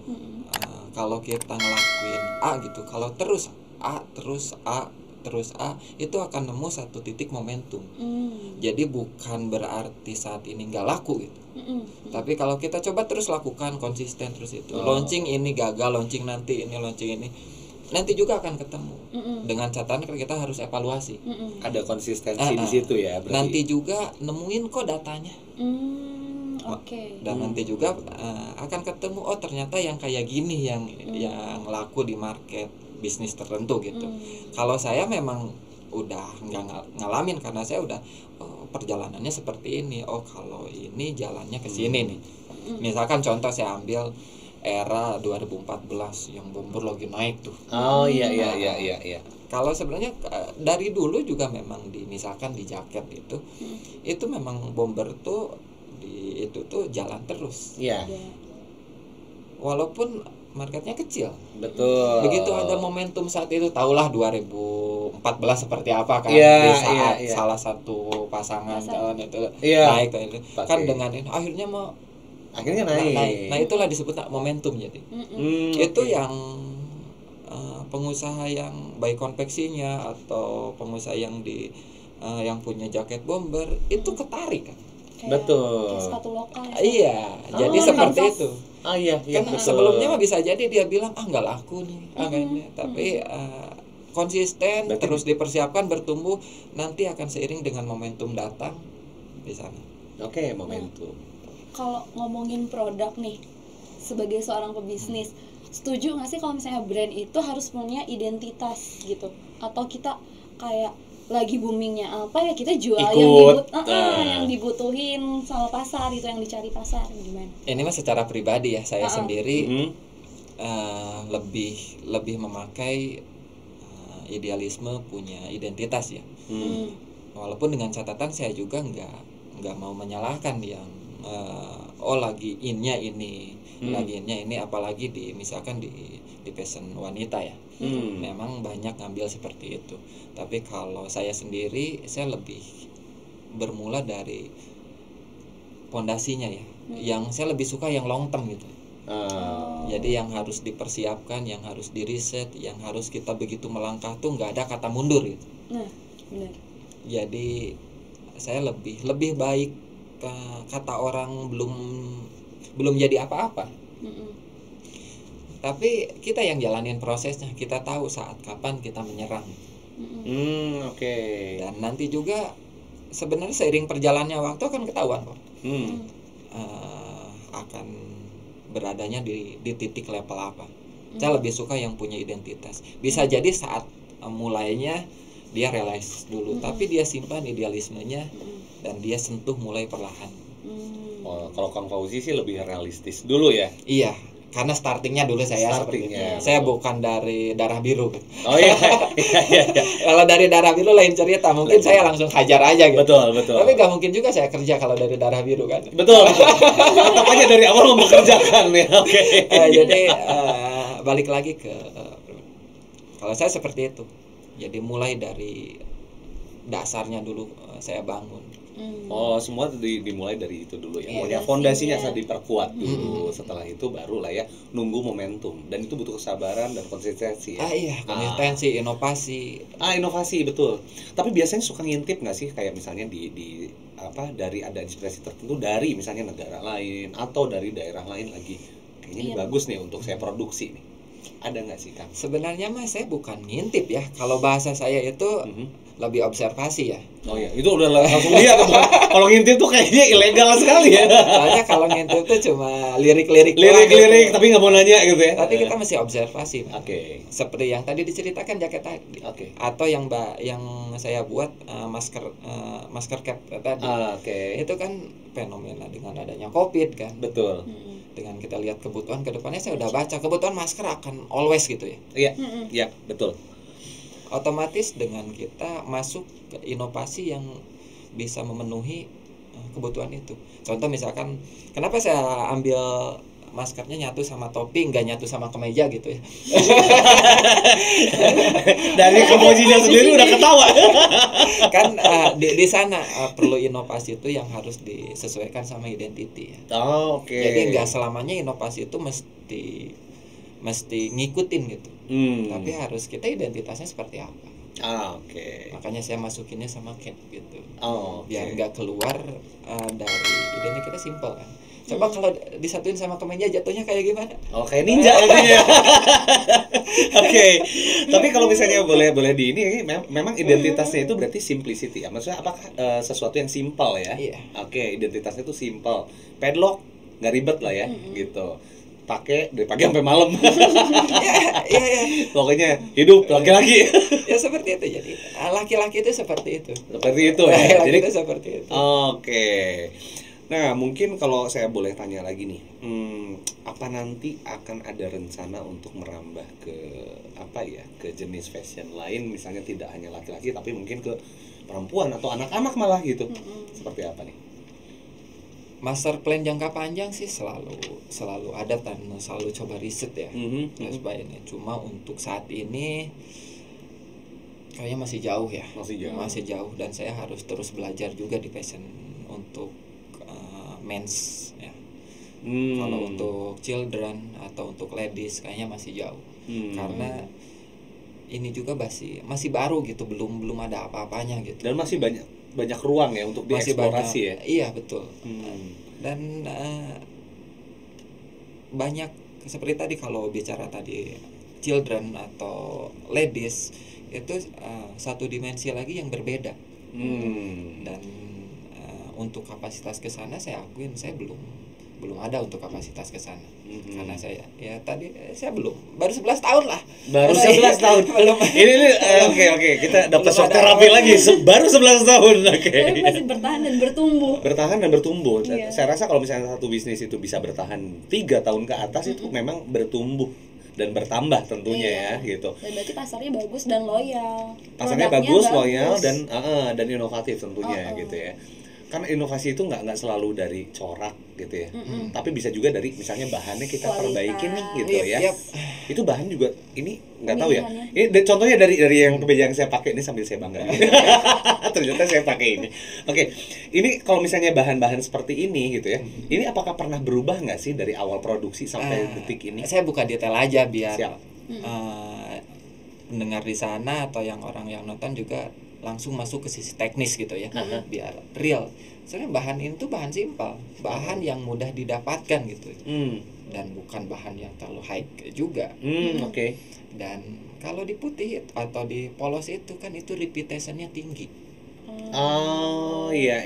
kalau kita ngelakuin A gitu, kalau terus A itu akan nemu satu titik momentum. Jadi bukan berarti saat ini nggak laku gitu. Tapi kalau kita coba terus lakukan konsisten terus itu, launching ini gagal, launching nanti ini, launching ini nanti juga akan ketemu. Dengan catatan kita harus evaluasi. Ada konsistensi di situ ya berarti. Nanti juga nemuin kok datanya. Dan nanti juga akan ketemu ternyata yang kayak gini yang laku di market bisnis tertentu gitu. Kalau saya memang udah nggak ngalamin karena saya udah perjalanannya seperti ini. Kalau ini jalannya ke sini nih. Misalkan contoh saya ambil era 2014 yang bomber lagi naik tuh. Iya. Kalau sebenarnya dari dulu juga memang misalkan di jaket itu memang bomber tuh itu tuh jalan terus. Iya. Walaupun marketnya kecil. Betul. Begitu ada momentum saat itu, tahulah 2014 seperti apa kan, Iya. salah satu pasangan calon itu naik itu. Kan dengan ini akhirnya naik. Nah, itulah disebut momentum jadi. Itu yang pengusaha yang baik konveksinya atau pengusaha yang yang punya jaket bomber itu ketarik kan. Betul. Kayak sepatu lokal. Iya, jadi seperti itu. Iya, Kan betul. sebelumnya mah bisa jadi dia bilang nggak laku nih, kayaknya. Tapi konsisten Berarti terus dipersiapkan bertumbuh, nanti akan seiring dengan momentum datang di sana. Oke, momentum. Kalau ngomongin produk nih, sebagai seorang pebisnis, setuju nggak sih kalau misalnya brand itu harus punya identitas gitu? Atau kita kayak lagi boomingnya apa ya kita jual yang dibutuhin sama pasar itu, yang dicari pasar, gimana? Ini mah secara pribadi ya, saya sendiri lebih memakai idealisme punya identitas ya. Walaupun dengan catatan saya juga nggak mau menyalahkan yang lagi innya ini, apalagi misalkan di fashion wanita ya. Memang banyak ngambil seperti itu. Tapi kalau saya sendiri, saya lebih bermula dari pondasinya ya. Yang saya lebih suka yang long term gitu. Jadi yang harus dipersiapkan, yang harus diriset, yang harus kita begitu melangkah tuh nggak ada kata mundur gitu. Benar. Jadi saya lebih baik kata orang belum jadi apa-apa. Tapi kita yang jalanin prosesnya, kita tahu saat kapan kita menyerang. Oke. Dan nanti juga sebenarnya seiring perjalannya waktu akan ketahuan kok. Akan beradanya di titik level apa. Saya lebih suka yang punya identitas. Bisa jadi saat mulainya dia realize dulu, tapi dia simpan idealismenya dan dia sentuh mulai perlahan. Kalau Kang Fauzi sih lebih realistis dulu ya. Iya, karena startingnya dulu saya seperti itu. Saya bukan dari darah biru. Oh iya. Kalau dari darah biru lain cerita, mungkin saya langsung hajar aja gitu. Betul. Tapi nggak mungkin juga saya kerja kalau dari darah biru kan. Betul. Tetap aja dari awal mempekerjakan ya. Oke. Jadi balik lagi ke kalau saya seperti itu. Jadi mulai dari dasarnya dulu saya bangun. Semua dimulai dari itu dulu ya. Iya, Fondasinya harus diperkuat dulu. Setelah itu baru lah ya nunggu momentum. Dan itu butuh kesabaran dan konsistensi ya. Iya, konsistensi, inovasi. Inovasi betul. Tapi biasanya suka ngintip nggak sih kayak misalnya dari ada inspirasi tertentu dari misalnya negara lain atau dari daerah lain lagi. Kayaknya ini bagus nih untuk saya produksi nih. Ada nggak sih Kang? Sebenarnya mah saya bukan ngintip ya. Kalau bahasa saya itu lebih observasi ya. Oh iya, itu udah langsung lihat. Kalau ngintip tuh kayaknya ilegal sekali ya. Soalnya kalau ngintip tuh cuma lirik-lirik, tapi nggak mau nanya gitu ya. Tapi kita mesti observasi. Oke. Seperti yang tadi diceritakan jaket tadi. Oke. Atau yang saya buat masker cap tadi. Oke. Itu kan fenomena dengan adanya COVID kan. Betul. Dengan kita lihat kebutuhan kedepannya, saya udah baca kebutuhan masker akan always gitu ya. Iya, betul. Otomatis dengan kita masuk ke inovasi yang bisa memenuhi kebutuhan itu. Contoh misalkan, kenapa saya ambil maskernya nyatu sama topi, nggak nyatu sama kemeja gitu ya. Dari emojinya sendiri udah ketawa. Kan di sana perlu inovasi itu yang harus disesuaikan sama identity ya. Oh, oke. Jadi nggak selamanya inovasi itu mesti ngikutin gitu. Tapi harus kita identitasnya seperti apa. Oke. Makanya saya masukinnya sama cap gitu. Oke. Biar nggak keluar dari identitas kita simple kan. Coba kalau disatuin sama kemeja jatuhnya kayak gimana? Oh, kayak ninja artinya. Oke. Tapi kalau misalnya boleh di ini memang identitasnya itu berarti simplicity ya. Maksudnya apakah sesuatu yang simple ya? Iya. Oke, identitasnya itu simple. Padlock nggak ribet lah ya, gitu. Pakai dari pagi sampai malam. Iya. Pokoknya hidup laki-laki. Ya seperti itu. Jadi laki-laki itu seperti itu. Seperti itu ya. Laki-laki Jadi itu seperti itu. Oke. Nah, mungkin kalau saya boleh tanya lagi nih, apa nanti akan ada rencana untuk merambah ke ke jenis fashion lain, misalnya tidak hanya laki-laki tapi mungkin ke perempuan atau anak-anak malah gitu. Seperti apa nih? Master plan jangka panjang sih selalu ada dan selalu coba riset ya. Supaya ini cuma untuk saat ini kayaknya masih jauh ya. Masih jauh dan saya harus terus belajar juga di fashion untuk men's ya. Kalau untuk children atau untuk ladies kayaknya masih jauh. Karena ini juga masih baru gitu, belum ada apa-apanya gitu. Dan masih banyak ruang ya untuk dieksplorasi ya. Iya, betul. Dan banyak seperti tadi kalau bicara tadi children atau ladies itu satu dimensi lagi yang berbeda. Dan untuk kapasitas ke sana saya akuin saya belum ada untuk kapasitas ke sana. Karena saya baru 11 tahun lah. Baru 11 tahun. Belum. Ini oke, kita dapat shock terapi lagi. Baru 11 tahun. Oke. Tapi masih bertahan dan bertumbuh. Bertahan dan bertumbuh. Iya. Saya rasa kalau misalnya satu bisnis itu bisa bertahan 3 tahun ke atas itu memang bertumbuh dan bertambah tentunya ya gitu. Dan berarti pasarnya bagus dan loyal. Pasarnya Produknya bagus, loyal dan inovatif tentunya gitu ya. Karena inovasi itu nggak selalu dari corak gitu ya, tapi bisa juga dari misalnya bahannya kita perbaikin nih gitu ya. Itu bahan juga ini nggak tahu ya. Ini contohnya dari yang kemeja yang saya pakai ini sambil saya bangga. Ternyata saya pakai ini. Oke, ini kalau misalnya bahan-bahan seperti ini gitu ya, ini apakah pernah berubah nggak sih dari awal produksi sampai detik ini? Saya buka detail aja biar pendengar di sana atau yang orang yang nonton juga langsung masuk ke sisi teknis gitu ya, biar real. Soalnya bahan ini tuh bahan simpel, bahan yang mudah didapatkan gitu, dan bukan bahan yang terlalu high juga. Oke. Dan kalau di putih atau di polos itu kan itu repetitionnya tinggi. Oh iya.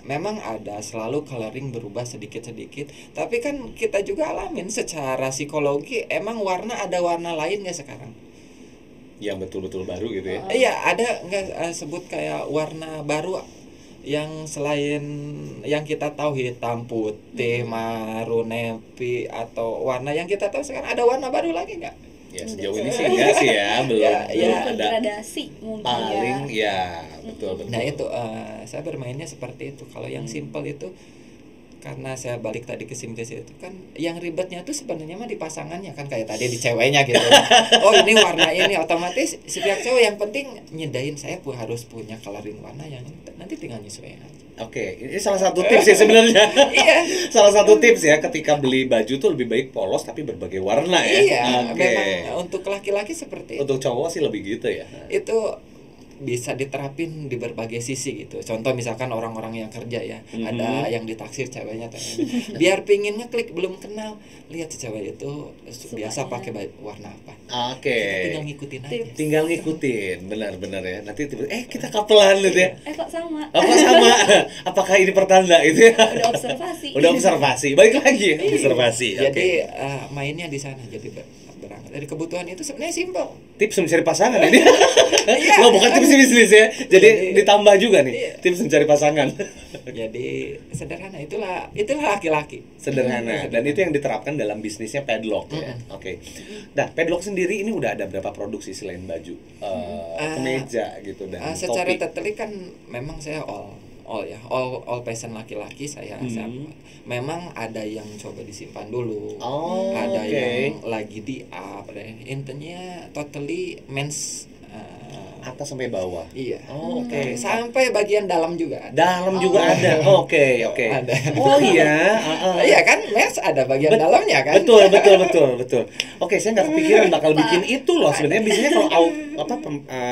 Memang ada selalu coloring berubah sedikit-sedikit, tapi kan kita juga alamin secara psikologi emang ada warna lain nggak sekarang? Yang betul-betul baru gitu ya. Iya, ada nggak sebut kayak warna baru yang selain yang kita tahu hitam, putih, marun, navy atau warna yang kita tahu sekarang ada warna baru lagi nggak? Ya sejauh ini sih enggak sih ya, belum ada. Gradasi mungkin Paling ya betul. Nah itu saya bermainnya seperti itu. Kalau yang simple itu karena saya balik tadi ke simplicity itu kan yang ribetnya tuh sebenarnya mah di pasangannya kan kayak tadi di ceweknya gitu. Oh ini warna ini otomatis si pihak cewek yang penting nyedain saya harus punya coloring warna yang nanti tinggal nyesuaiin aja. Oke, ini salah satu tips ya sebenarnya. Iya. Salah satu tips ya ketika beli baju tuh lebih baik polos tapi berbagai warna ya. Iya. Oke. Memang untuk laki-laki seperti itu. Untuk cowok sih lebih gitu ya. Itu bisa diterapin di berbagai sisi gitu. Contoh misalkan orang-orang yang kerja ya, ada yang ditaksir ceweknya biar pinginnya klik belum kenal, lihat si cewek itu biasa pakai warna apa. Oke. Kita tinggal ngikutin aja. Tinggal ngikutin, benar-benar ya. Nanti kita kapelan gitu ya. kok sama? Apa sama? Apakah ini pertanda itu ya? Udah observasi. Udah observasi. Balik lagi observasi. Jadi mainnya di sana jadi berangkat dari kebutuhan itu sebenarnya simpel. Tips mencari pasangan ini. Lo bukan tips bisnis ya. Jadi ditambah juga nih tips mencari pasangan. Jadi sederhana, itulah laki-laki. Sederhana dan itu yang diterapkan dalam bisnisnya Padlock ya. Oke. Nah, Padlock sendiri ini udah ada berapa produksi selain baju, kemeja gitu dan secara topi? tertelik kan memang saya all passion laki-laki saya buat. Memang ada yang coba disimpan dulu, ada oke. yang lagi di up, intinya totally men's, Atas sampai bawah. iya. Oke. Sampai bagian dalam juga ada. Dalam juga ada. Oke. Ada. Oh iya. Iya kan, men's ada bagian dalamnya kan. Betul. Oke, saya nggak kepikiran bakal bikin itu loh. Sebenarnya biasanya kalau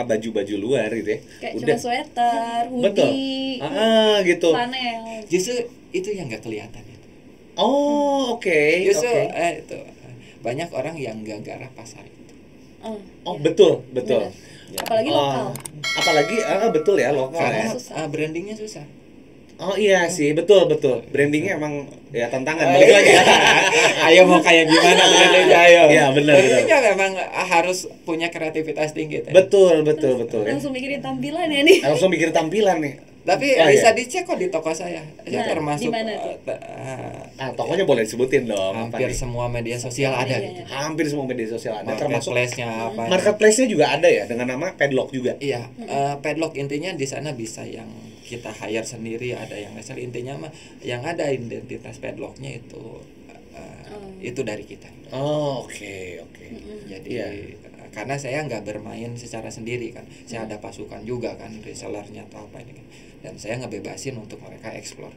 baju-baju luar gitu ya. Kayak Udah. cuma sweater, Betul. hoodie, Gitu. flanel. Justru itu yang nggak kelihatan itu. Oh, oke. Justru Oke. itu banyak orang yang nggak garap pasar itu. Oh, betul. Benar. Apalagi lokal. Apalagi betul ya lokal Karena ya. brandingnya susah. Oh iya sih, betul. Brandingnya emang ya tantangan. Balik lagi. Ayo mau kayak gimana brandingnya, ayo. Iya, benar. Brandingnya memang harus punya kreativitas tinggi. Betul. Langsung mikirin tampilan ya nih. Langsung mikir tampilan nih. Tapi Oh, bisa iya. dicek kok di toko saya. Saya Nah, termasuk di mana tuh? Tokonya boleh disebutin dong. apa hampir nih? semua media sosial ada Iya, gitu. Hampir semua media sosial ada, termasuk Marketplace-nya apa. marketplace-nya juga ada ya dengan nama Padlock juga. Iya, padlock intinya di sana bisa yang kita hire sendiri, ada yang reseller, intinya mah yang ada identitas padlocknya itu dari kita. Oh, oke. Jadi Iya. karena saya nggak bermain secara sendiri kan, saya ada pasukan juga kan, resellernya atau apa ini kan, dan saya ngebebasin untuk mereka explore.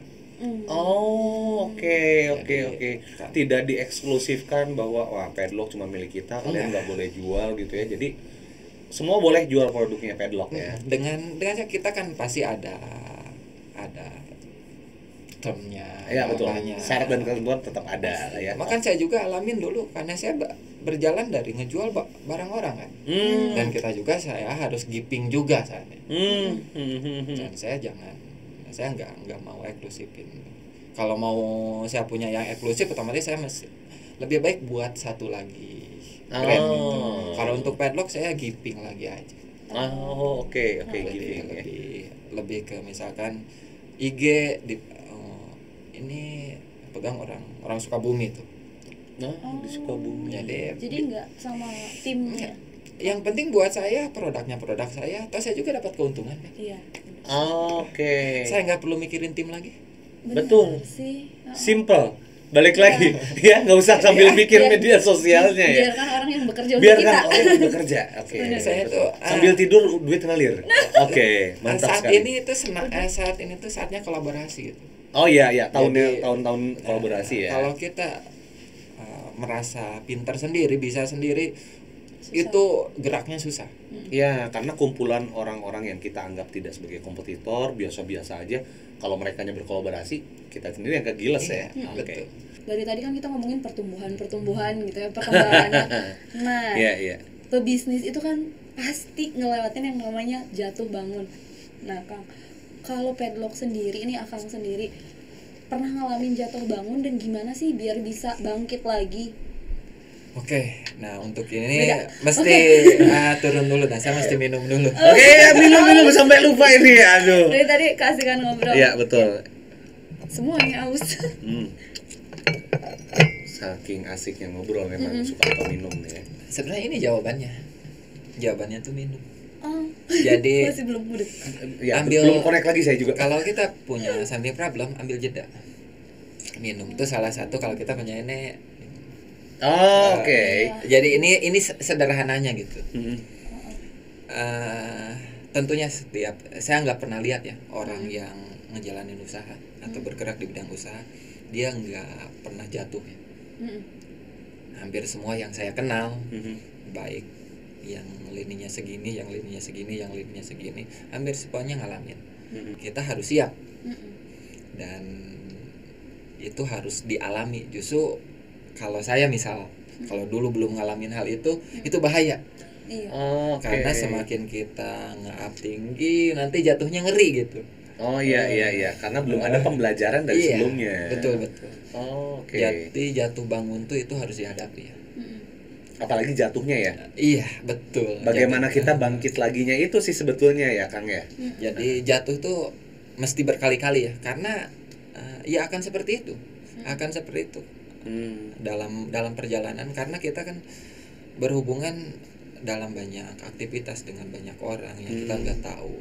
Oh, oke. Jadi, Tidak dieksklusifkan bahwa Padlock cuma milik kita, kalian nggak boleh jual gitu ya. Jadi semua boleh jual produknya Padlock ya. Dengan kita kan pasti ada termnya, Iya, betul. apanya. Syarat dan ketentuan tetap ada lah ya. Makan saya juga alamin dulu karena saya berjalan dari ngejual barang orang kan. Dan kita juga saya harus giping juga saat ini. Dan saya nggak mau eksklusifin. Kalau mau saya punya yang eksklusif, otomatis saya lebih baik buat satu lagi brand gitu. Kalau untuk padlock saya giping lagi aja. Oke. Lebih ke misalkan IG ini pegang orang Sukabumi tuh. Di Sukabumi. Jadi nggak sama timnya. Yang penting buat saya produknya produk saya, atau saya juga dapat keuntungan. Iya. Oke. Saya nggak perlu mikirin tim lagi. Benar Betul. sih. Simple. Balik lagi ya, nggak usah sambil mikir media sosialnya ya. Biarkan orang yang bekerja untuk Biarkan kita. orang yang bekerja. Oke. Saya tuh Sambil tidur duit ngalir. Oke, mantap saat sekali. ini itu saatnya kolaborasi gitu. Oh iya, Jadi, tahun-tahun kolaborasi ya. Kalau kita merasa pintar sendiri, bisa sendiri, Susah. itu geraknya susah. Ya, karena kumpulan orang-orang yang kita anggap tidak sebagai kompetitor, biasa-biasa aja. Kalau mereka berkolaborasi, kita sendiri yang kegiles ya. Oke. Betul. Dari tadi kan kita ngomongin pertumbuhan gitu ya, perkembangannya. Nah, Iya. pebisnis itu kan pasti ngelewatin yang namanya jatuh bangun. Nah, Kang, kalau Padlock sendiri, ini Akang sendiri pernah ngalamin jatuh bangun dan gimana sih biar bisa bangkit lagi? Oke, nah untuk ini Beda. mesti turun dulu. Nah, saya mesti minum dulu. Oke, minum sampai lupa ini. Aduh. Dari tadi kasihkan ngobrol. Iya, betul. Semuanya aus. Saking asiknya ngobrol memang suka apa minum nih ya. Sebenarnya ini jawabannya. Jawabannya tuh minum. Oh. Jadi Masih belum mudah. Ya, Ambil- belum connect lagi saya juga. kalau kita punya something problem, ambil jeda. Minum itu salah satu kalau kita punya ini. Oh, oke. Jadi ini sederhananya gitu. Tentunya saya nggak pernah lihat ya orang yang ngejalanin usaha atau bergerak di bidang usaha dia nggak pernah jatuh ya. Hampir semua yang saya kenal, baik yang lininya segini, yang lininya segini, yang lininya segini, hampir semuanya ngalamin. Kita harus siap dan itu harus dialami. Justru kalau saya misal kalau dulu belum ngalamin hal itu bahaya. Iya. Oh, oke. Karena semakin kita nge-up tinggi, nanti jatuhnya ngeri gitu. Oh iya, karena belum ada pembelajaran dari Iya, sebelumnya. Betul. Oh, oke. Jadi jatuh bangun tuh itu harus dihadapi ya. Apalagi jatuhnya ya. Iya, betul. Bagaimana kita bangkit laginya itu sih sebetulnya ya, Kang ya. Jadi jatuh tuh mesti berkali-kali ya, karena ya akan seperti itu. Akan seperti itu. Dalam perjalanan, karena kita kan berhubungan dalam banyak aktivitas dengan banyak orang yang kita nggak tahu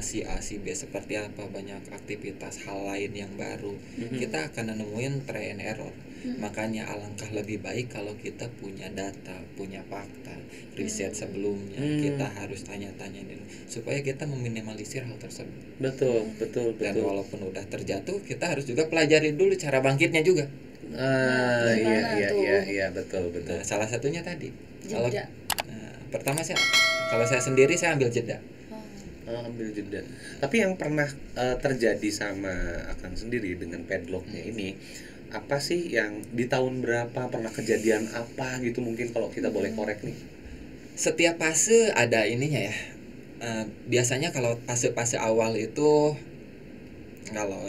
si A si B seperti apa, banyak aktivitas hal lain yang baru, kita akan nemuin try and error. Makanya alangkah lebih baik kalau kita punya data, punya fakta, riset sebelumnya. Kita harus tanya-tanya dulu supaya kita meminimalisir hal tersebut. Betul. Dan walaupun udah terjatuh, kita harus juga pelajari dulu cara bangkitnya juga. Gimana tuh? Iya, betul. Nah, salah satunya tadi. Kalau Jeda. pertama kalau saya sendiri saya ambil jeda. Ambil jeda. Tapi yang pernah terjadi sama Akang sendiri dengan padlocknya ini, apa sih yang di tahun berapa, pernah kejadian apa gitu, mungkin kalau kita boleh korek nih? Setiap fase ada ininya ya. Biasanya kalau fase-fase awal itu, kalau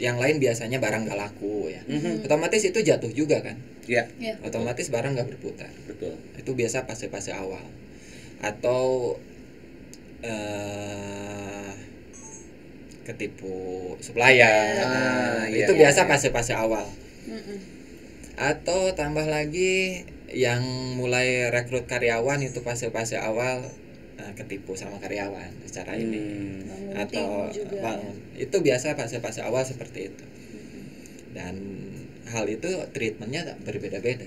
yang lain biasanya barang gak laku ya. Otomatis itu jatuh juga kan. Iya. Otomatis barang gak berputar. Betul. Itu biasa fase-fase awal. Atau ketipu supplier. Itu biasa fase-fase awal. Atau tambah lagi yang mulai rekrut karyawan, itu fase-fase awal ketipu sama karyawan secara ini. Atau bangun. Itu biasa fase-fase awal seperti itu. Dan hal itu treatmentnya berbeda-beda.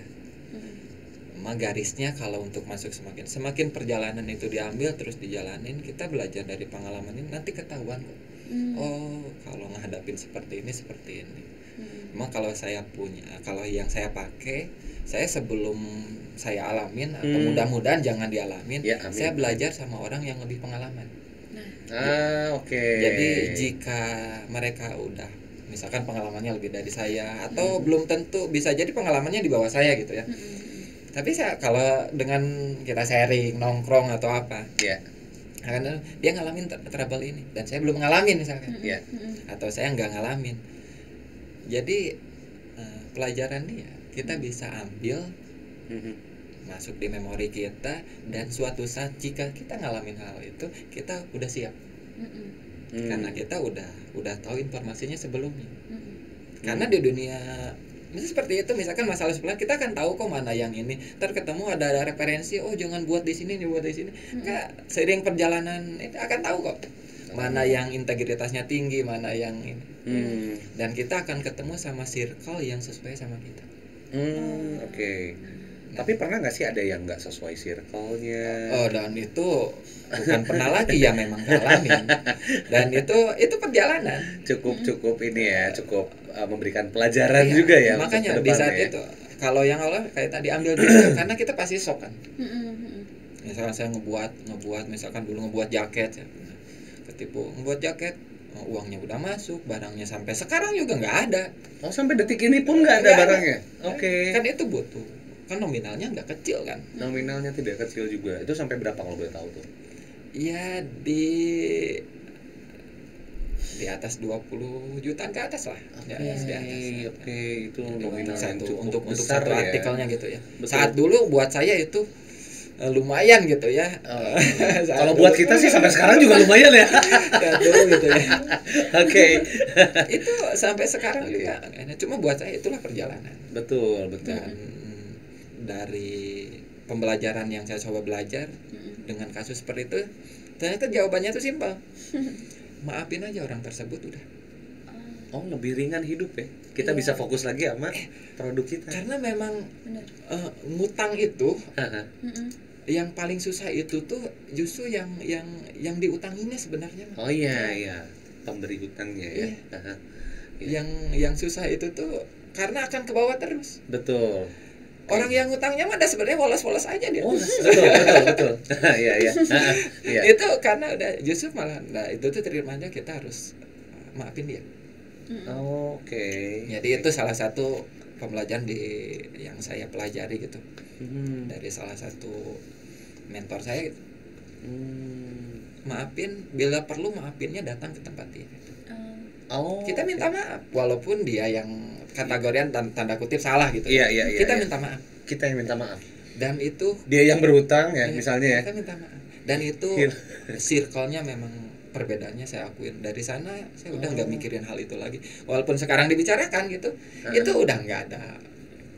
Garisnya kalau untuk masuk semakin perjalanan itu diambil terus dijalanin, kita belajar dari pengalaman ini, nanti ketahuan kok. Oh, kalau menghadapin seperti ini. Emang kalau yang saya pakai, saya sebelum saya alamin atau mudah-mudahan jangan dialamin, saya belajar sama orang yang lebih pengalaman. Oke. Jadi jika mereka udah misalkan pengalamannya lebih dari saya, atau belum tentu, bisa jadi pengalamannya di bawah saya gitu ya. Tapi kalau dengan kita sharing, nongkrong atau apa, karena dia ngalamin trouble ini dan saya belum ngalamin misalkan, atau saya nggak ngalamin. Jadi pelajaran dia kita bisa ambil, masuk di memori kita, dan suatu saat jika kita ngalamin hal itu, kita udah siap. Karena kita udah tahu informasinya sebelumnya. Karena di dunia seperti itu, misalkan masalah sebelah, kita kan tahu kok mana yang ini. Ntar ketemu ada referensi, oh jangan buat di sini, buat di sini. Enggak, seiring perjalanan itu akan tahu kok mana yang integritasnya tinggi, mana yang ini. Dan kita akan ketemu sama circle yang sesuai sama kita. Oke. Tapi pernah nggak sih ada yang nggak sesuai circle-nya? Dan itu bukan pernah lagi, ya memang ngalamin. Dan itu perjalanan. Cukup ini ya, cukup memberikan pelajaran juga ya. Makanya di saat itu, kalau yang awal kayak tadi ambil jeda, karena kita pasti shock kan. Misalkan saya ngebuat misalkan dulu ngebuat jaket ya. Ketipu ngebuat jaket, uangnya udah masuk, barangnya sampai sekarang juga nggak ada. Oh, sampai detik ini pun nggak ada barangnya. Oke. Kan itu butuh. Kan nominalnya nggak kecil kan. Nominalnya tidak kecil juga. Itu sampai berapa kalau boleh tahu tuh? Ya di atas 20 jutaan ke atas lah. Oke, itu nominal untuk besar satu ya. Artikelnya gitu ya. Betul. Saat dulu buat saya itu lumayan gitu ya. Kalau buat kita sih sampai sekarang juga lumayan ya. Dulu gitu ya. Oke. Itu sampai sekarang juga. Cuma buat saya itulah perjalanan. Betul. Dan dari pembelajaran yang saya coba belajar dengan kasus seperti itu, ternyata jawabannya tuh simpel. Maafin aja orang tersebut udah. Oh, lebih ringan hidup ya. Kita bisa fokus lagi sama produk kita. Karena memang ngutang itu yang paling susah itu tuh justru yang diutanginya sebenarnya. Oh iya. Pemberi hutangnya ya. Yang susah itu tuh karena akan ke bawah terus. Betul. Orang yang ngutangnya mah sebenarnya wolos-wolos aja dia. Betul. Iya. Itu karena udah justru malah itu tuh terima aja, kita harus maafin dia. Oke. Jadi itu salah satu pembelajaran yang saya pelajari gitu. Dari salah satu mentor saya gitu. Maafin, bila perlu maafinnya datang ke tempat dia. Kita minta maaf walaupun dia yang kategorian tanda kutip salah gitu. Iya. Kita minta maaf. Kita yang minta maaf. Dan itu dia yang berhutang ya, misalnya ya. Kita minta maaf. Dan itu circle-nya memang perbedaannya saya akuin. Dari sana saya udah nggak mikirin hal itu lagi. Walaupun sekarang dibicarakan gitu, itu udah nggak ada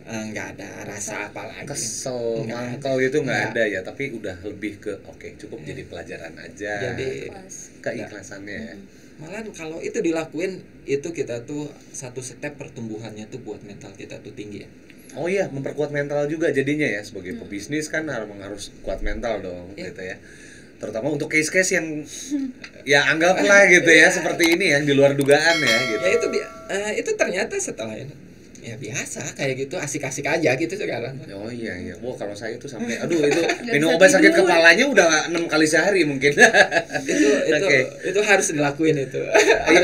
nggak ada rasa apa lagi. Kesel, Nggak mangkal gitu nggak Nggak. ada ya, tapi udah lebih ke oke, cukup jadi pelajaran aja. Jadi keikhlasannya ya. malahan kalau itu dilakuin, itu kita tuh satu step pertumbuhannya tuh buat mental kita tuh tinggi ya. Oh iya, memperkuat mental juga jadinya ya, sebagai pebisnis kan harus kuat mental dong gitu ya. Terutama untuk case-case yang ya anggaplah gitu ya seperti ini yang di luar dugaan ya gitu. Ya itu ternyata setelah ini ya biasa kayak gitu, asik-asik aja gitu sekarang. Oh iya iya. Wah, kalau saya tuh sampai aduh itu minum obat sakit kepalanya udah 6 kali sehari mungkin. itu harus dilakuin itu.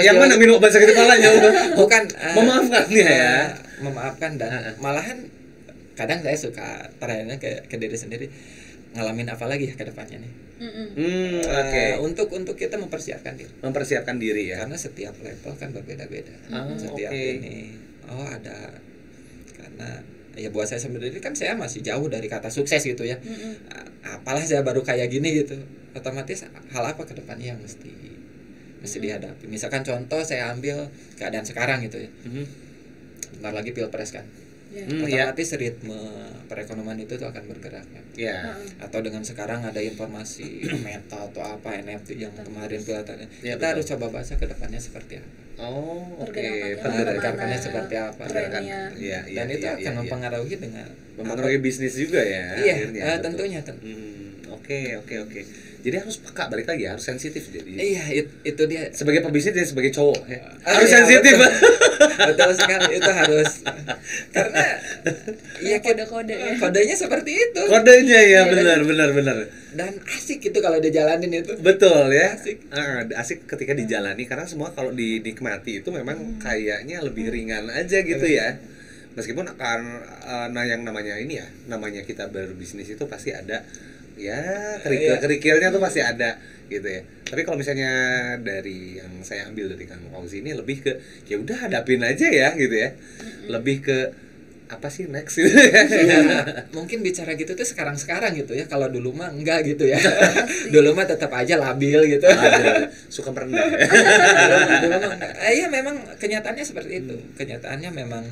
Yang mana minum obat sakit kepalanya? Bukan Memaafkan ya. Memaafkan dan malahan kadang saya suka terakhirnya ke diri sendiri, ngalamin apa lagi ya ke depannya nih. Untuk kita mempersiapkan diri ya. Karena setiap level kan berbeda-beda. Setiap ini ada, karena ya buat saya sendiri kan saya masih jauh dari kata sukses gitu ya. Apalah saya baru kayak gini gitu. Otomatis hal apa ke depannya yang mesti dihadapi. Misalkan contoh saya ambil keadaan sekarang gitu ya. Bentar lagi pilpres kan. Otomatis ritme perekonomian itu tuh akan bergerak ya. Atau dengan sekarang ada informasi meta atau apa NFT yang kemarin kelihatannya, kita harus coba baca ke depannya seperti apa. Pergerakannya seperti apa. Dan itu akan mempengaruhi mempengaruhi bisnis juga ya. Iya, tentunya. Oke. Jadi harus peka, balik lagi harus sensitif jadi. Iya, itu dia. Sebagai pebisnis dan sebagai cowok ya. Harus sensitif. Betul sekali, itu harus. Karena ya kode-kode ya. Kodenya seperti itu. Kodenya ya, benar. Dan asik gitu kalau dijalanin itu. Betul ya. Asik ketika dijalani, karena semua kalau dinikmati itu memang kayaknya lebih ringan aja gitu ya. Meskipun akan yang namanya ini ya, namanya kita berbisnis itu pasti ada ya kerikil-kerikilnya tuh pasti ada gitu ya. Tapi kalau misalnya dari yang saya ambil dari Kang Fauzi ini lebih ke ya udah hadapin aja ya gitu ya. Lebih ke apa sih next gitu ya. Mungkin bicara gitu tuh sekarang gitu ya. Kalau dulu mah enggak gitu ya. Dulu mah tetap aja labil gitu. Suka merendah. Dulu mah iya, memang kenyataannya seperti itu. Kenyataannya memang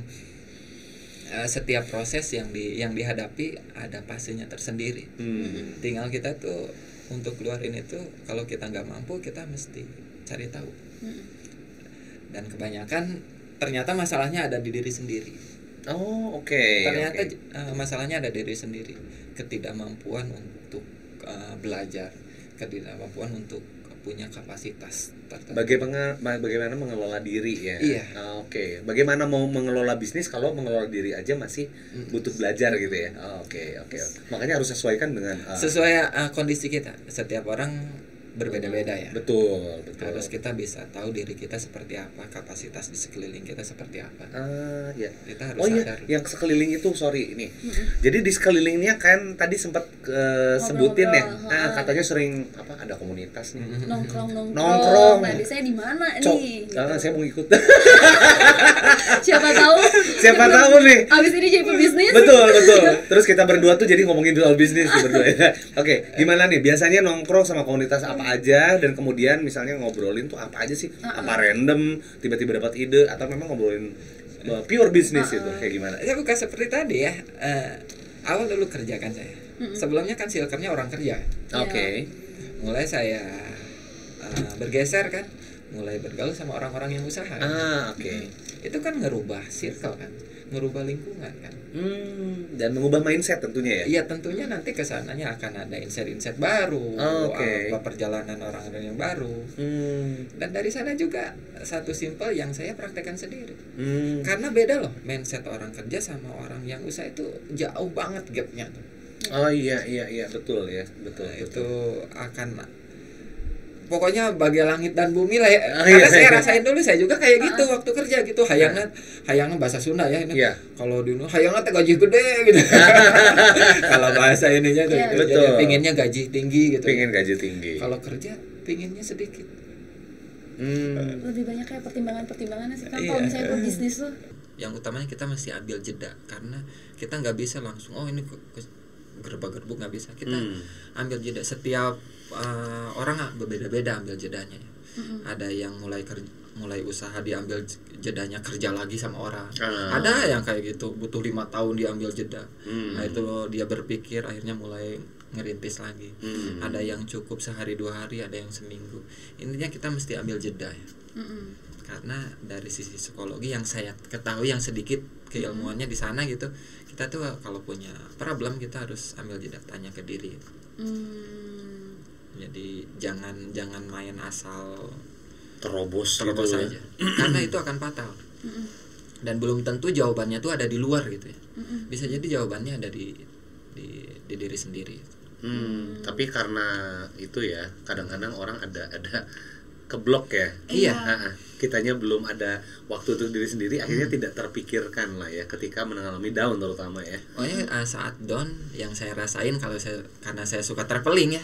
setiap proses yang dihadapi ada fasenya tersendiri. Tinggal kita tuh untuk keluarin itu, kalau kita nggak mampu kita mesti cari tahu. Dan kebanyakan ternyata masalahnya ada di diri sendiri. Ternyata masalahnya ada di diri sendiri. Ketidakmampuan untuk belajar, ketidakmampuan untuk punya kapasitas tertentu. Bagaimana mengelola diri ya. Iya. Bagaimana mau mengelola bisnis kalau mengelola diri aja masih butuh belajar gitu ya. Oke. Makanya harus sesuaikan dengan sesuai kondisi kita. Setiap orang berbeda-beda ya. Betul. Harus kita bisa tahu diri kita seperti apa, kapasitas di sekeliling kita seperti apa. Ya. Kita harus sadar. Yang sekeliling itu ini. Jadi di sekelilingnya kan tadi sempat sebutin ya. Katanya sering ada komunitas nih. Nongkrong. Nah, biasanya di mana nih? Saya mau ikut. Siapa tahu nih. Abis ini jadi pebisnis. Betul. Terus kita berdua tuh jadi ngomongin soal bisnis berdua. Oke, gimana nih? Biasanya nongkrong sama komunitas apa aja, dan kemudian misalnya ngobrolin tuh apa aja sih? Apa random tiba-tiba dapat ide atau memang ngobrolin pure bisnis itu kayak gimana? Ya bukan seperti tadi ya. Awal dulu kerja kan saya. Sebelumnya kan silkernya orang kerja. Oke. Mulai saya bergeser kan, mulai bergaul sama orang-orang yang usaha. Itu kan ngerubah circle kan, ngerubah lingkungan kan. Dan mengubah mindset tentunya ya. Iya, tentunya nanti kesananya akan ada insight baru, perjalanan orang-orang yang baru. Dan dari sana juga satu simpel yang saya praktekkan sendiri. Karena beda loh mindset orang kerja sama orang yang usaha, itu jauh banget gapnya tuh. Iya betul ya, betul. Itu akan pokoknya bagi langit dan bumi lah ya. Karena saya rasain dulu, saya juga kayak gitu waktu kerja gitu. Hayangna bahasa Sunda ya ini. Kalau di hayangna teh gaji gede gitu. Kalau bahasa ininya tuh gitu. Jadi pinginnya gaji tinggi gitu. Pingin gaji tinggi. Kalau kerja pinginnya sedikit. Lebih banyak kayak pertimbangannya sih kan kalau misalnya pebisnis tuh. Yang utamanya kita mesti ambil jeda, karena kita nggak bisa langsung ini gerbak-gerbuk, nggak bisa. Kita ambil jeda. Setiap orang berbeda-beda ambil jedanya. Ada yang mulai mulai usaha diambil jedanya kerja lagi sama orang. Ada yang kayak gitu butuh 5 tahun diambil jeda. Nah itu dia berpikir akhirnya mulai ngerintis lagi. Ada yang cukup sehari 2 hari, ada yang seminggu. Intinya kita mesti ambil jeda ya. Karena dari sisi psikologi yang saya ketahui, yang sedikit keilmuannya di sana gitu, kita tuh kalau punya problem kita harus ambil jeda, tanya ke diri. Jadi jangan main asal terobos gitu saja, karena itu akan fatal. Dan belum tentu jawabannya tuh ada di luar gitu ya. Bisa jadi jawabannya ada di diri sendiri. Tapi karena itu ya, kadang-kadang orang ada keblok ya. Iya. Kitanya belum ada waktu untuk diri sendiri, akhirnya tidak terpikirkan lah ya ketika mengalami down terutama ya. Saat down yang saya rasain karena saya suka traveling ya.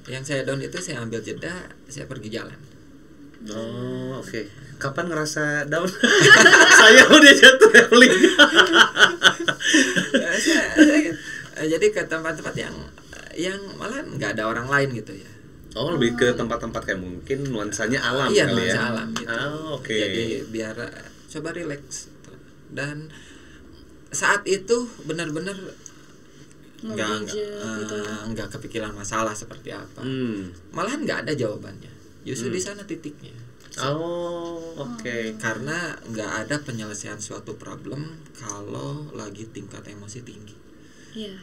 Yang saya down itu saya ambil jeda, saya pergi jalan. Oke. Kapan ngerasa down? Saya udah jatuh traveling. Jadi ke tempat-tempat yang malah nggak ada orang lain gitu ya. Lebih ke tempat-tempat kayak mungkin nuansanya alam kali ya. Iya, nuansa alam gitu. Oke. Jadi biar coba relax. Dan saat itu benar-benar nggak kepikiran masalah seperti apa. Malahan nggak ada jawabannya. Justru di sana titiknya. Oke. Karena nggak ada penyelesaian suatu problem kalau lagi tingkat emosi tinggi. Iya.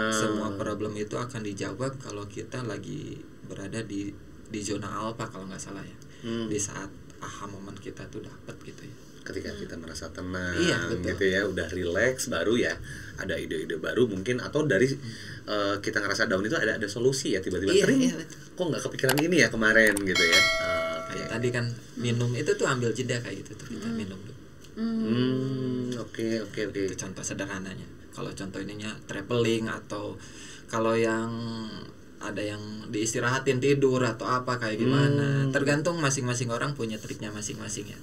Semua problem itu akan dijawab kalau kita lagi berada di zona alpha kalau nggak salah ya. Di saat aha momen kita tuh dapat gitu ya. Ketika kita merasa tenang, betul. gitu ya, udah relax, baru ya ada ide-ide baru mungkin, atau dari kita ngerasa down itu ada solusi ya, tiba-tiba kok nggak kepikiran ini ya kemarin gitu ya. Kayak tadi kan minum itu tuh ambil jeda kayak gitu tuh, kita minum dulu. Oke. Itu contoh sederhananya. Kalau contoh ininya traveling, atau kalau yang ada yang diistirahatin tidur atau apa kayak gimana, tergantung masing-masing orang punya triknya masing-masing ya.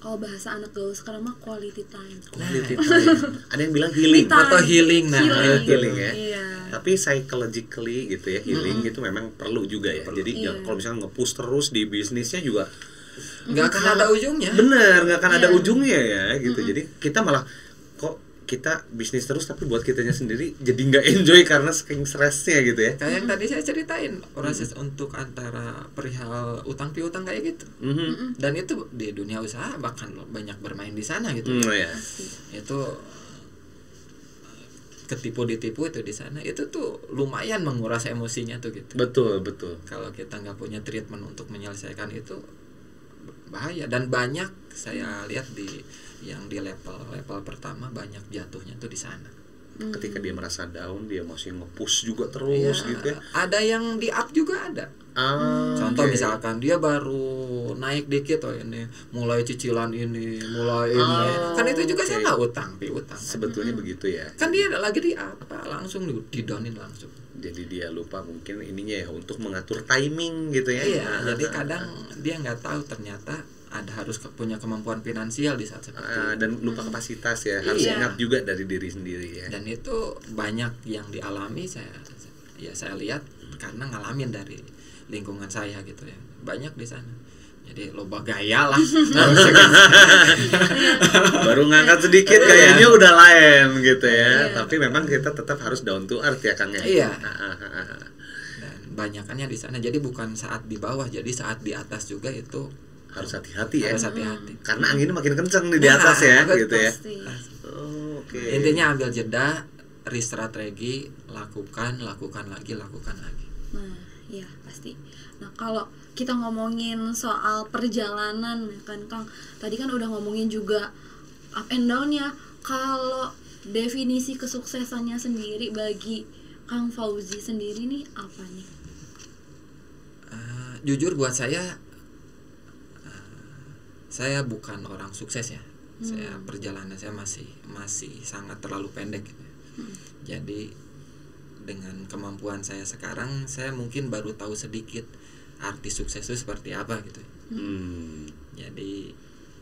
Kalau bahasa anak gaul sekarang mah quality time. Quality time. Ada yang bilang healing atau healing. Healing ya. Iya. Tapi psychologically gitu ya, healing itu memang perlu juga ya. Jadi kalau misalnya nge-push terus di bisnisnya juga nggak akan ada ujungnya. Bener, nggak akan ada ujungnya ya gitu. Jadi kita malah kita bisnis terus tapi buat kitanya sendiri jadi nggak enjoy karena saking stresnya gitu ya. Kayak yang tadi saya ceritain proses untuk antara perihal utang piutang kayak gitu. Dan itu di dunia usaha bahkan banyak bermain di sana gitu. Itu ketipu ditipu itu di sana, itu tuh lumayan menguras emosinya tuh gitu. Betul. Kalau kita nggak punya treatment untuk menyelesaikan itu bahaya. Dan banyak saya lihat yang di level pertama banyak jatuhnya tuh di sana. Ketika dia merasa down, dia masih nge-push juga terus gitu ya. Ada yang di up juga ada. Contoh misalkan dia baru naik dikit ini, mulai cicilan ini, mulai ini. Kan itu juga saya nggak utang. Sebetulnya begitu ya. Kan dia lagi di apa, langsung didownin langsung. Jadi dia lupa mungkin ininya ya untuk mengatur timing gitu ya. Iya, jadi kadang dia nggak tahu ternyata harus punya kemampuan finansial di saat seperti itu. Dan lupa kapasitas ya, harus ingat juga dari diri sendiri ya. Dan itu banyak yang dialami saya lihat karena ngalamin dari lingkungan saya gitu ya, banyak di sana. Jadi loba gaya lah. Baru ngangkat sedikit gayanya udah lain gitu ya. Tapi memang kita tetap harus down to earth ya Kang ya. Iya. Dan banyakannya di sana. Jadi bukan saat di bawah, jadi saat di atas juga itu harus hati-hati ya. Harus hati-hati. Karena anginnya makin kencang di atas ya, gitu ya. Oke. Intinya ambil jeda, restrategi, lakukan lagi. Nah, iya pasti. Nah, kalau kita ngomongin soal perjalanan kan Kang, tadi kan udah ngomongin juga up and down ya. Kalau definisi kesuksesannya sendiri bagi Kang Fauzi sendiri nih apa nih? Jujur buat saya bukan orang sukses ya. Saya perjalanan saya masih sangat terlalu pendek gitu. Jadi dengan kemampuan saya sekarang, saya mungkin baru tahu sedikit arti sukses itu seperti apa gitu. Jadi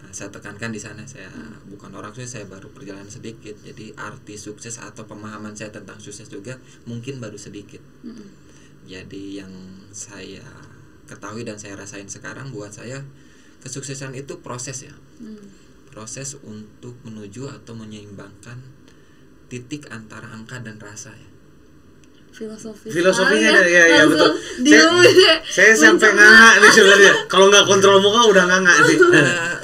saya tekankan di sana, saya bukan orang sukses, saya baru perjalanan sedikit. Jadi arti sukses atau pemahaman saya tentang sukses juga mungkin baru sedikit. Jadi yang saya ketahui dan saya rasain sekarang, buat saya kesuksesan itu proses ya. Proses untuk menuju atau menyeimbangkan titik antara angka dan rasa ya. ya Filosofinya ya betul. Saya sampai nganga nih sebenarnya. Kalau nggak kontrol muka udah nganga sih.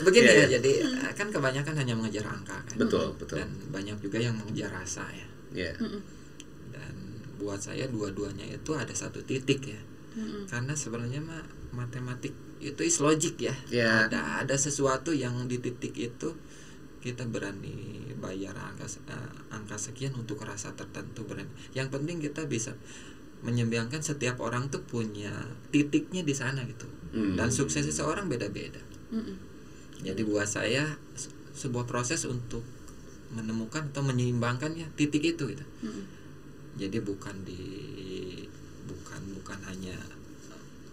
Begini ya, jadi kan kebanyakan hanya mengejar angka kan. Betul. Dan banyak juga yang mengejar rasa ya. Iya. Dan buat saya dua-duanya itu ada satu titik ya. Karena sebenarnya matematik itu is logic ya. Yeah. Ada sesuatu yang di titik itu kita berani bayar angka sekian untuk rasa tertentu berani. Yang penting kita bisa menyeimbangkan, setiap orang tuh punya titiknya di sana gitu. Dan sukses seseorang beda-beda. Jadi buat saya sebuah proses untuk menemukan atau menyeimbangkan ya titik itu gitu. Jadi bukan hanya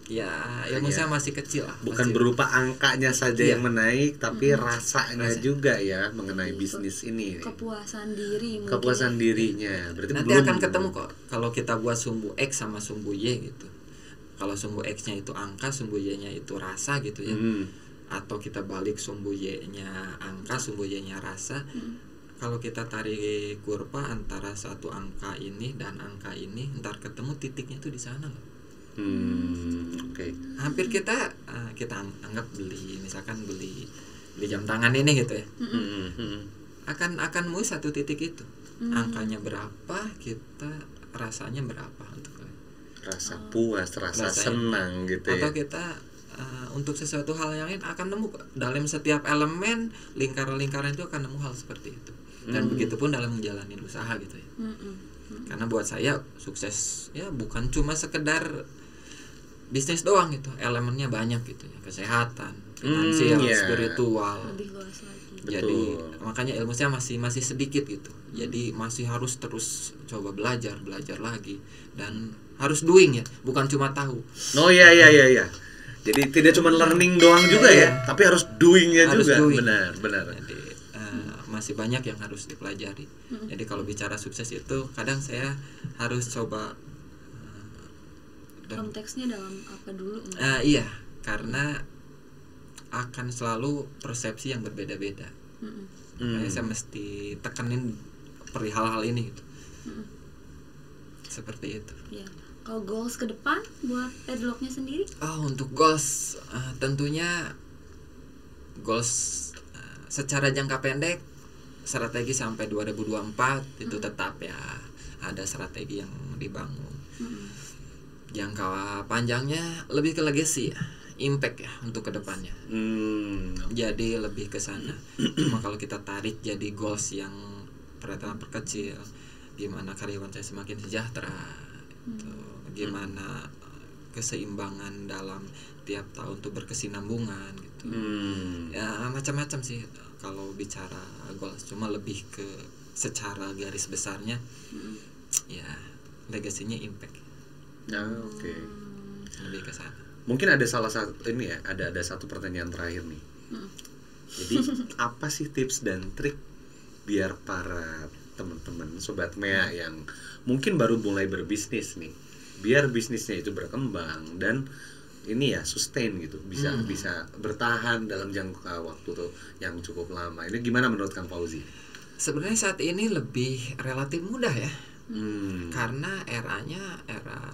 ya ilmu saya masih kecil lah. Bukan berupa angkanya saja yang menaik, tapi rasanya juga ya mengenai bisnis ini. Kepuasan diri. Kepuasan dirinya. Berarti nanti akan ketemu kok kalau kita buat sumbu X sama sumbu Y gitu. Kalau sumbu X-nya itu angka, sumbu Y-nya itu rasa gitu ya. Atau kita balik sumbu Y-nya angka, sumbu Y-nya rasa. Kalau kita tarik kurva antara satu angka ini dan angka ini, ntar ketemu titiknya tuh di sana loh. Oke. Hampir kita anggap misalkan beli jam tangan ini gitu ya. Akan mulai satu titik itu. Angkanya berapa, kita rasanya berapa untuk rasa puas, rasa senang gitu ya. Atau kita untuk sesuatu hal yang lain akan nemu dalam setiap elemen lingkaran-lingkaran itu akan nemu hal seperti itu. Dan begitupun dalam menjalani usaha gitu ya. Karena buat saya sukses ya bukan cuma sekedar bisnis doang gitu, elemennya banyak gitu ya, kesehatan, finansial, spiritual. Lebih luas lagi. Jadi makanya ilmu saya masih sedikit gitu. Jadi masih harus terus coba belajar lagi dan harus doing ya, bukan cuma tahu. Oh iya. Jadi tidak cuma learning doang juga ya, tapi harus doingnya juga. Benar. Jadi masih banyak yang harus dipelajari. Jadi kalau bicara sukses itu kadang saya harus coba konteksnya dalam apa dulu? Iya, karena akan selalu persepsi yang berbeda-beda. Makanya saya mesti tekenin perihal hal ini gitu. Seperti itu. Ya. Kalau goals ke depan buat Pedlocknya sendiri? Untuk goals tentunya goals secara jangka pendek, strategi sampai 2024 itu tetap ya ada strategi yang dibangun. Jangka panjangnya lebih ke legacy ya, impact ya untuk kedepannya. Jadi lebih ke sana. Cuma kalau kita tarik jadi goals yang perkecil, gimana karyawan saya semakin sejahtera, gimana keseimbangan dalam tiap tahun tuh berkesinambungan gitu. Ya macam-macam sih kalau bicara goals. Cuma lebih ke secara garis besarnya ya legasinya impact. Oke. Lebih ke sana. Mungkin ada salah satu ini ya, ada satu pertanyaan terakhir nih. Jadi apa sih tips dan trik biar para teman-teman sobat Mea yang mungkin baru mulai berbisnis nih, biar bisnisnya itu berkembang dan ini ya sustain gitu, bisa bertahan dalam jangka waktu tuh yang cukup lama. Ini gimana menurut Kang Fauzi? Sebenarnya saat ini lebih relatif mudah ya. Karena era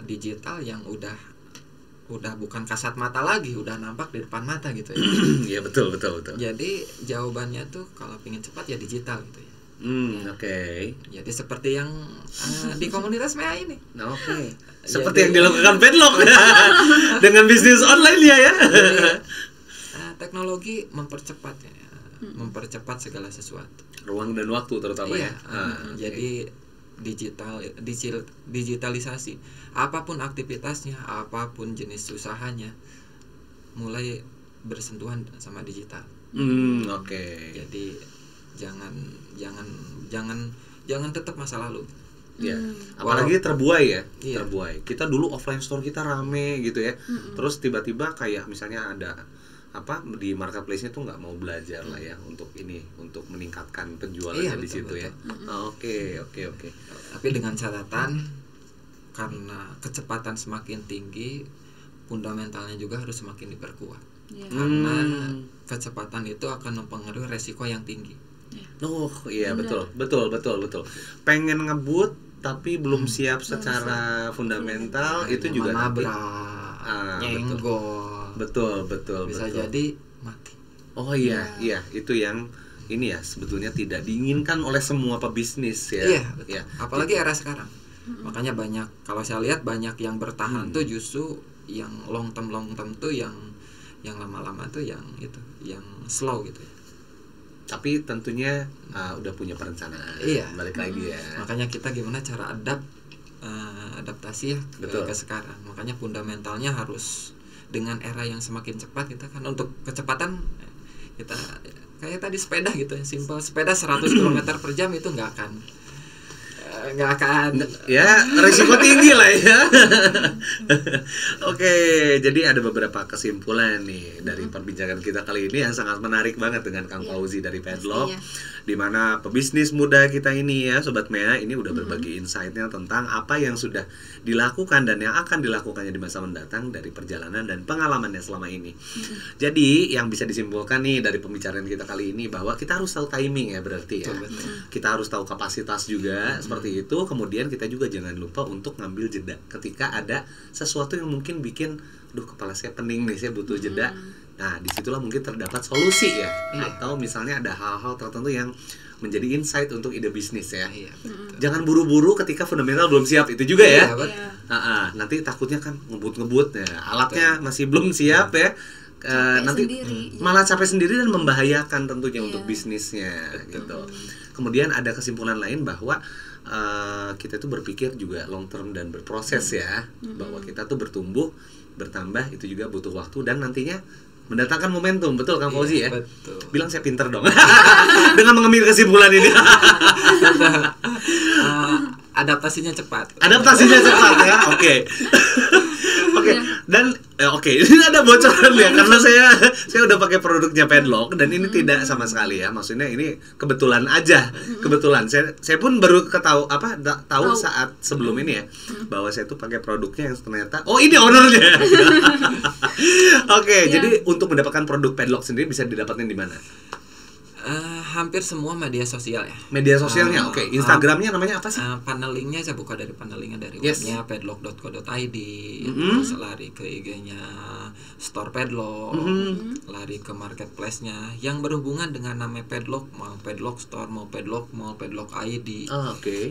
digital yang udah bukan kasat mata lagi, udah nampak di depan mata gitu ya. Iya betul. Jadi jawabannya tuh kalau pengen cepat ya digital gitu ya. Oke. Jadi seperti yang di komunitas MEA ini. Oke. Seperti yang dilakukan Pedlock dengan bisnis online ya. Jadi, teknologi mempercepat ya, mempercepat segala sesuatu. Ruang dan waktu terutama ya. Jadi digitalisasi apapun aktivitasnya, apapun jenis usahanya mulai bersentuhan sama digital. Oke. Jadi jangan tetap masa lalu. Ya, apalagi terbuai ya. Iya. Terbuai. Kita dulu offline store kita rame gitu ya. Terus tiba-tiba kayak misalnya ada di marketplace-nya tuh nggak mau belajar lah ya untuk meningkatkan penjualannya di situ ya. Oke. Tapi dengan catatan karena kecepatan semakin tinggi, fundamentalnya juga harus semakin diperkuat. karena kecepatan itu akan mempengaruhi resiko yang tinggi. Oh iya, betul. Pengen ngebut tapi belum siap secara fundamental itu juga nanti nyenggol. Betul. Bisa jadi mati. Oh iya, itu yang ini ya sebetulnya tidak diinginkan oleh semua pebisnis ya. Iya. Apalagi era sekarang. Makanya banyak, kalau saya lihat banyak yang bertahan tuh justru yang long term tuh yang lama-lama tuh yang slow gitu ya. Tapi tentunya udah punya perencanaan. Iya. Balik lagi ya. Makanya kita gimana cara adaptasi ya ke sekarang. Makanya fundamentalnya harus dengan era yang semakin cepat kita kan untuk kecepatan kita kayak tadi sepeda gitu ya, simpel sepeda 100 km per jam itu nggak akan ya, risiko tinggi lah ya. Oke, jadi ada beberapa kesimpulan nih dari perbincangan kita kali ini yang sangat menarik banget dengan Kang Fauzi dari Pedlock, di mana pebisnis muda kita ini ya Sobat Mea ini udah berbagi insight-nya tentang apa yang sudah dilakukan dan yang akan dilakukannya di masa mendatang dari perjalanan dan pengalamannya selama ini. Jadi yang bisa disimpulkan nih dari pembicaraan kita kali ini bahwa kita harus tahu timing ya, berarti ya. Kita harus tahu kapasitas juga seperti itu. Kemudian kita juga jangan lupa untuk ngambil jeda ketika ada sesuatu yang mungkin bikin kepala saya pening nih, saya butuh jeda. Nah, disitulah mungkin terdapat solusi ya. Atau misalnya ada hal-hal tertentu yang menjadi insight untuk ide bisnis ya. Jangan buru-buru ketika fundamental belum siap, itu juga ya. Nanti takutnya kan ngebut-ngebut ya, alatnya masih belum siap ya. Nanti malah capek sendiri dan membahayakan tentunya untuk bisnisnya gitu. Kemudian ada kesimpulan lain bahwa kita tuh berpikir juga long term dan berproses ya, bahwa kita tuh bertumbuh, bertambah itu juga butuh waktu dan nantinya mendatangkan momentum. Betul Kang Fauzi ya? Betul. Bilang saya pinter dong dengan mengambil kesimpulan ini. Adaptasinya cepat ya. Oke. Dan ini ada bocoran ya, karena saya udah pakai produknya Pedlock dan ini tidak sama sekali ya, maksudnya ini kebetulan aja. Saya pun baru tahu saat sebelum ini ya, bahwa saya tuh pakai produknya yang ternyata ini ownernya. Jadi untuk mendapatkan produk Pedlock sendiri bisa didapatkan di mana? Hampir semua media sosial ya. Media sosialnya, Instagramnya namanya apa sih? Panelingnya saya buka dari panelingnya dari webnya pedlock.co.id. Terus lari ke IG-nya Store Pedlock, lari ke marketplace-nya yang berhubungan dengan nama Pedlock, mau Pedlock Store, mau Pedlock Mall, Pedlock ID.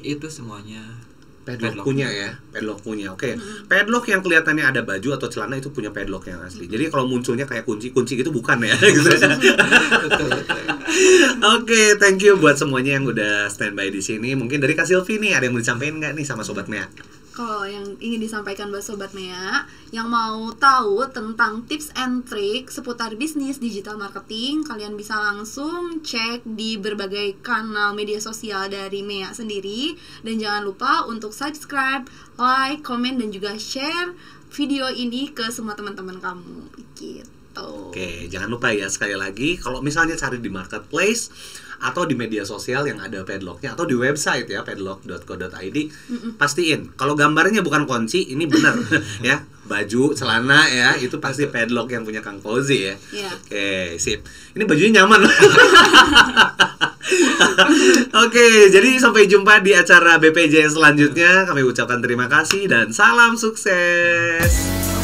Itu semuanya Pedlock punya ya, Pedlock punya. Pedlock yang kelihatannya ada baju atau celana itu punya Pedlock yang asli. Jadi kalau munculnya kayak kunci gitu bukan ya. Betul. Thank you buat semuanya yang udah standby di sini. Mungkin dari Kak Silvi nih ada yang mau disampaikan nggak nih sama Sobat Mea? Kalau yang ingin disampaikan buat Sobat Mea yang mau tahu tentang tips and trick seputar bisnis digital marketing, kalian bisa langsung cek di berbagai kanal media sosial dari Mea sendiri. Dan jangan lupa untuk subscribe, like, komen, dan juga share video ini ke semua teman-teman kamu gitu. Jangan lupa ya, sekali lagi kalau misalnya cari di marketplace atau di media sosial yang ada Pedlocknya atau di website ya pedlock.co.id, pastiin kalau gambarnya bukan kunci, ini benar ya, baju, celana ya, itu pasti Pedlock yang punya Kang Fauzi ya. Sip. Ini bajunya nyaman. Jadi sampai jumpa di acara BPJ selanjutnya. Kami ucapkan terima kasih dan salam sukses.